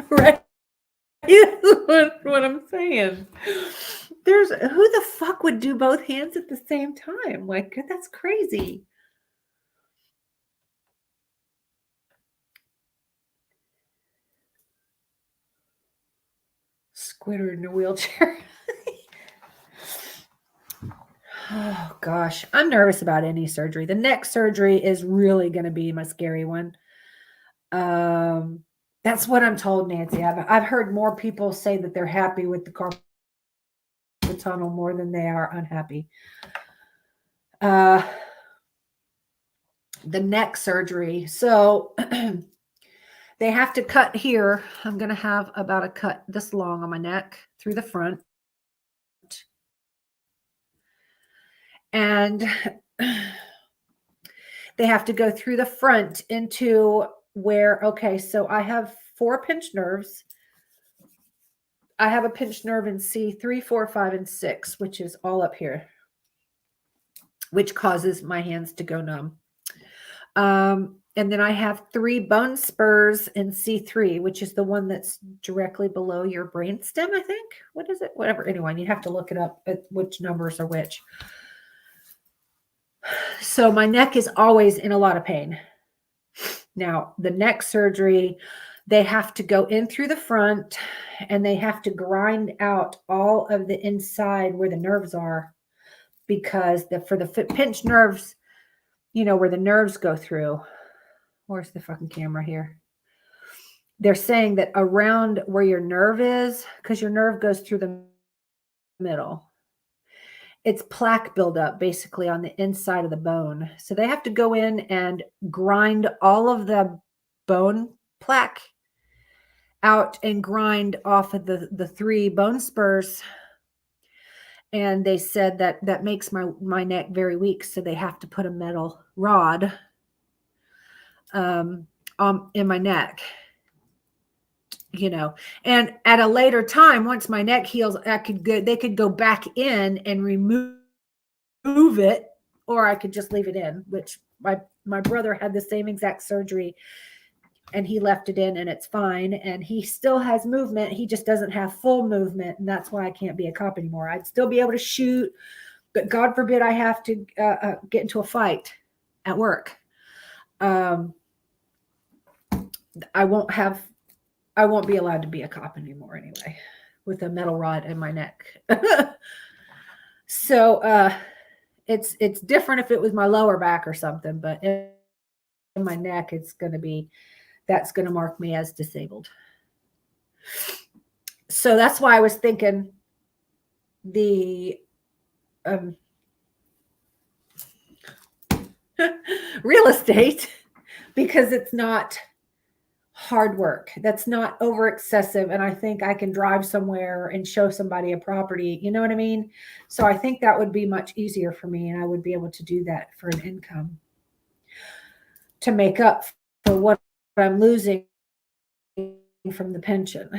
Right. What I'm saying. Who the fuck would do both hands at the same time? Like, that's crazy. Squidward in a wheelchair. Oh gosh, I'm nervous about any surgery. The next surgery is really going to be my scary one. That's what I'm told, Nancy. I've heard more people say that they're happy with the carpal tunnel more than they are unhappy. The neck surgery. So they have to cut here. I'm going to have about a cut this long on my neck through the front. And they have to go through the front into where, okay, so I have 4 pinched nerves. I have a pinched nerve in C3, 4, 5, and 6, which is all up here, which causes my hands to go numb. And then I have 3 bone spurs in C3, which is the one that's directly below your brainstem, I think. What is it? Whatever. Anyway, you have to look it up at which numbers are which. So my neck is always in a lot of pain. Now, the neck surgery, they have to go in through the front and they have to grind out all of the inside where the nerves are, because for the pinched nerves, you know, where the nerves go through. Where's the fucking camera here? They're saying that around where your nerve is, because your nerve goes through the middle, it's plaque buildup basically on the inside of the bone. So they have to go in and grind all of the bone plaque out and grind off of the 3 bone spurs. And they said that makes my neck very weak. So they have to put a metal rod in my neck, you know, and at a later time, once my neck heals, they could go back in and remove it, or I could just leave it in, which my brother had the same exact surgery and he left it in and it's fine. And he still has movement. He just doesn't have full movement. And that's why I can't be a cop anymore. I'd still be able to shoot, but God forbid I have to get into a fight at work. I won't be allowed to be a cop anymore anyway, with a metal rod in my neck. So it's different if it was my lower back or something, but in my neck, that's going to mark me as disabled. So that's why I was thinking the real estate, because it's not hard work. That's not over excessive. And I think I can drive somewhere and show somebody a property. You know what I mean? So I think that would be much easier for me. And I would be able to do that for an income to make up for what I'm losing from the pension.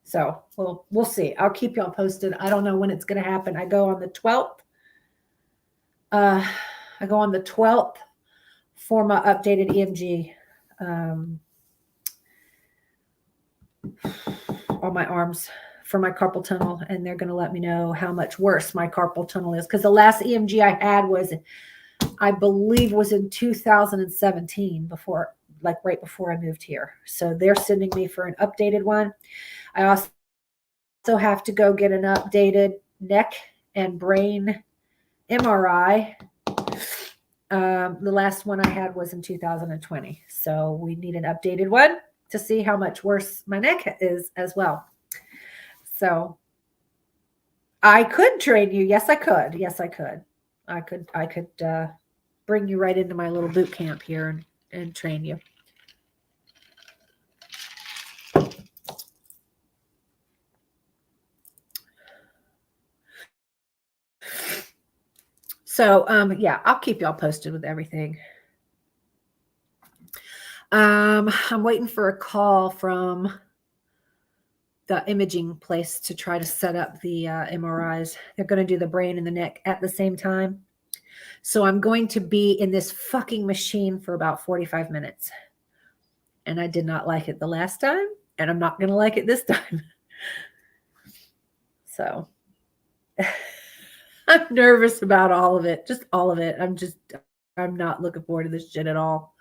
So we'll see. I'll keep y'all posted. I don't know when it's going to happen. I go on the 12th. I go on the 12th for my updated EMG. On my arms for my carpal tunnel, and they're going to let me know how much worse my carpal tunnel is, because the last EMG I had I believe was in 2017, right before I moved here. So they're sending me for an updated one. I also have to go get an updated neck and brain MRI. The last one I had was in 2020. So we need an updated one to see how much worse my neck is as well. So I could train you. Yes, I could. Yes, I could. I could bring you right into my little boot camp here and train you. So yeah, I'll keep y'all posted with everything. I'm waiting for a call from the imaging place to try to set up the MRIs. They're going to do the brain and the neck at the same time. So I'm going to be in this fucking machine for about 45 minutes. And I did not like it the last time, and I'm not going to like it this time. So I'm nervous about all of it, just all of it. I'm not looking forward to this shit at all.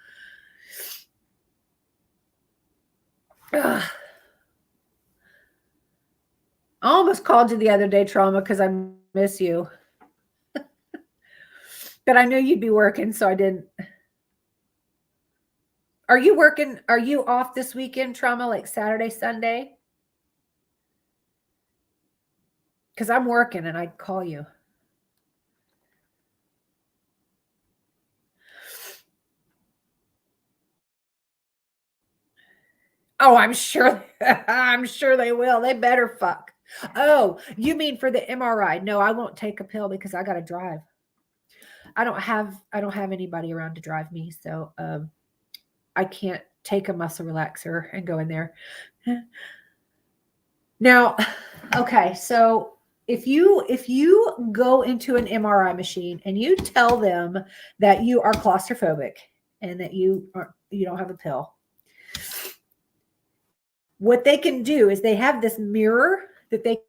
Ugh. I almost called you the other day, Trauma, because I miss you. But I knew you'd be working, so I didn't. Are you working? Are you off this weekend, Trauma, like Saturday, Sunday? Because I'm working and I'd call you. Oh, I'm sure. I'm sure they will. They better fuck. Oh, you mean for the MRI? No, I won't take a pill because I got to drive. I don't have anybody around to drive me, so I can't take a muscle relaxer and go in there. Now, okay, so if you go into an MRI machine and you tell them that you are claustrophobic and that you don't have a pill, what they can do is they have this mirror that they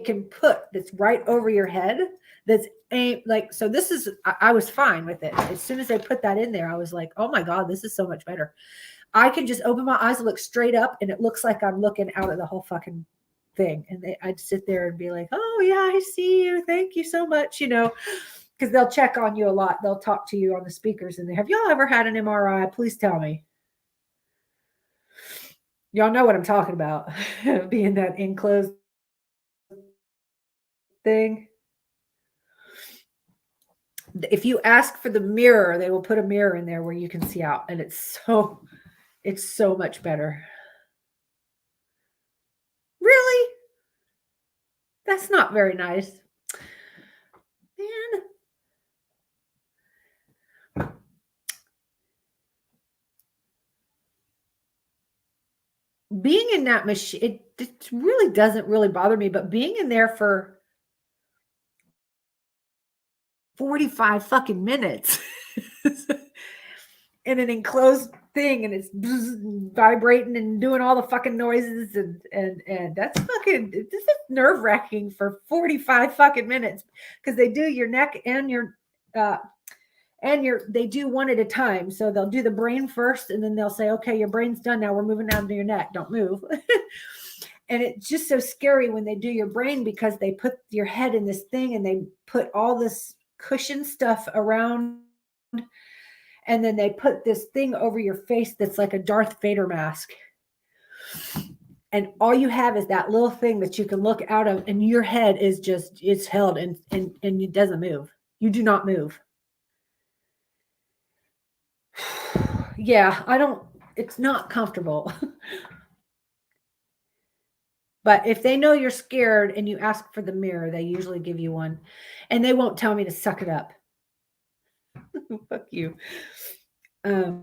can put that's right over your head. That's like, so this is, I was fine with it. As soon as they put that in there, I was like, oh my God, this is so much better. I can just open my eyes and look straight up, and it looks like I'm looking out at the whole fucking thing. And I'd sit there and be like, oh yeah, I see you. Thank you so much. Because they'll check on you a lot. They'll talk to you on the speakers and they have y'all ever had an MRI? Please tell me. Y'all know what I'm talking about. Being that enclosed thing. If you ask for the mirror, they will put a mirror in there where you can see out. And it's so much better. Really? That's not very nice. Man. Being in that machine, it really doesn't really bother me, but being in there for 45 fucking minutes in an enclosed thing, and it's vibrating and doing all the fucking noises, and that's fucking, this is nerve-wracking for 45 fucking minutes, because they do your neck and your they do one at a time. So they'll do the brain first, and then they'll say, okay, your brain's done. Now we're moving down to your neck. Don't move. And it's just so scary when they do your brain, because they put your head in this thing and they put all this cushion stuff around. And then they put this thing over your face that's like a Darth Vader mask. And all you have is that little thing that you can look out of, and your head is just, it's held and it doesn't move. You do not move. Yeah, it's not comfortable. But if they know you're scared and you ask for the mirror, they usually give you one. And they won't tell me to suck it up. Fuck you. It's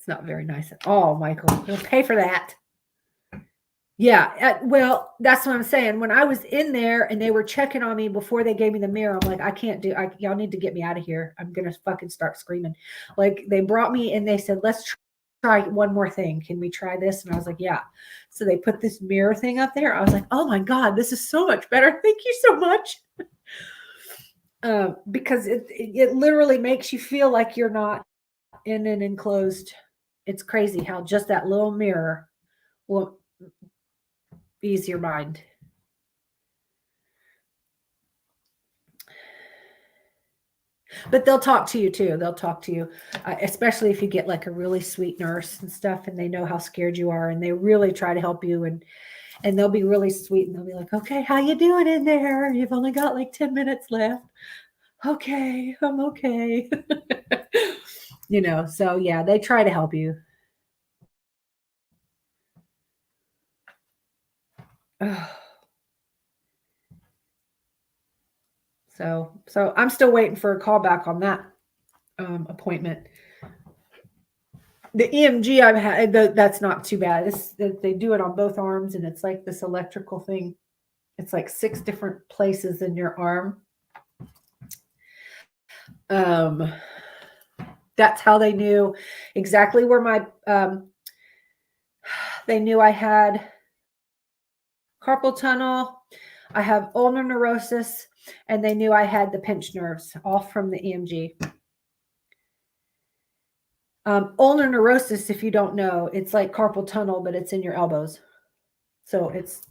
not very nice at all, Michael. You'll pay for that. Yeah, well, that's what I'm saying. When I was in there and they were checking on me before they gave me the mirror, I'm like, I can't do. Y'all need to get me out of here. I'm gonna fucking start screaming. Like, they brought me and they said, let's try one more thing. Can we try this? And I was like, yeah. So they put this mirror thing up there. I was like, oh my God, this is so much better. Thank you so much. Because it literally makes you feel like you're not in an enclosed. It's crazy how just that little mirror will ease your mind. But they'll talk to you too. They'll talk to you, especially if you get like a really sweet nurse and stuff, and they know how scared you are, and they really try to help you, and they'll be really sweet, and they'll be like, "Okay, how you doing in there? You've only got like 10 minutes left." Okay, I'm okay. So yeah, they try to help you. So I'm still waiting for a call back on that appointment. The EMG I've had, that's not too bad. They do it on both arms, and it's like this electrical thing. It's like 6 different places in your arm. That's how they knew exactly where my they knew I had carpal tunnel, I have ulnar neurosis, and they knew I had the pinched nerves, all from the EMG. Ulnar neurosis, if you don't know, it's like carpal tunnel, but it's in your elbows. So it's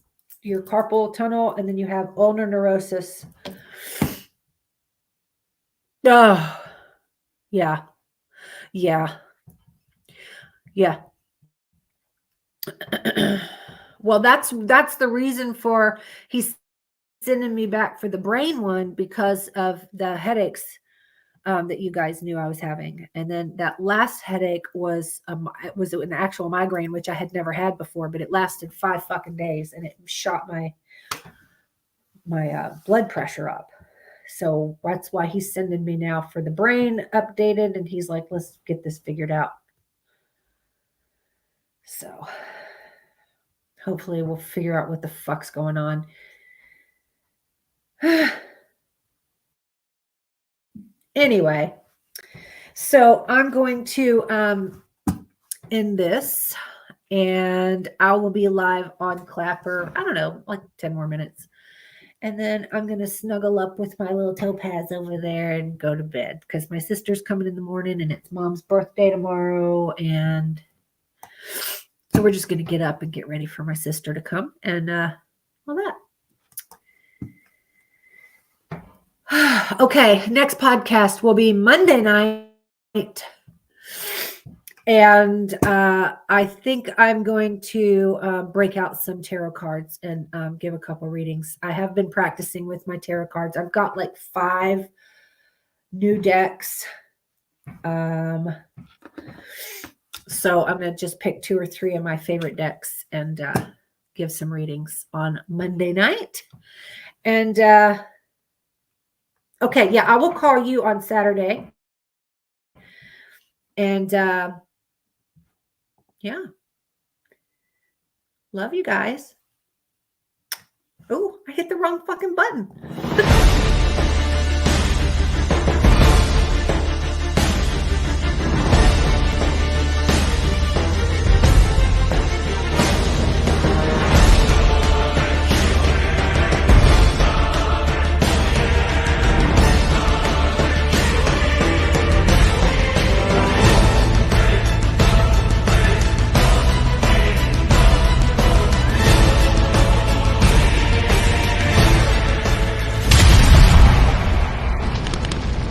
your carpal tunnel, and then you have ulnar neurosis. Oh, yeah. Yeah. Yeah. Well, that's the reason for he's sending me back for the brain one, because of the headaches that you guys knew I was having. And then that last headache was it was an actual migraine, which I had never had before, but it lasted 5 fucking days, and it shot my blood pressure up. So that's why he's sending me now for the brain updated, and he's like, let's get this figured out. So hopefully we'll figure out what the fuck's going on. Anyway, so I'm going to end this, and I will be live on Clapper, I don't know, like 10 more minutes. And then I'm going to snuggle up with my little topaz over there and go to bed, because my sister's coming in the morning, and it's Mom's birthday tomorrow. And so we're just going to get up and get ready for my sister to come and all that. Okay, next podcast will be Monday night. And I think I'm going to break out some tarot cards and give a couple readings. I have been practicing with my tarot cards. I've got like 5 new decks. So I'm going to just pick 2 or 3 of my favorite decks and give some readings on Monday night. And okay, yeah, I will call you on Saturday. And yeah. Love you guys. Oh, I hit the wrong fucking button.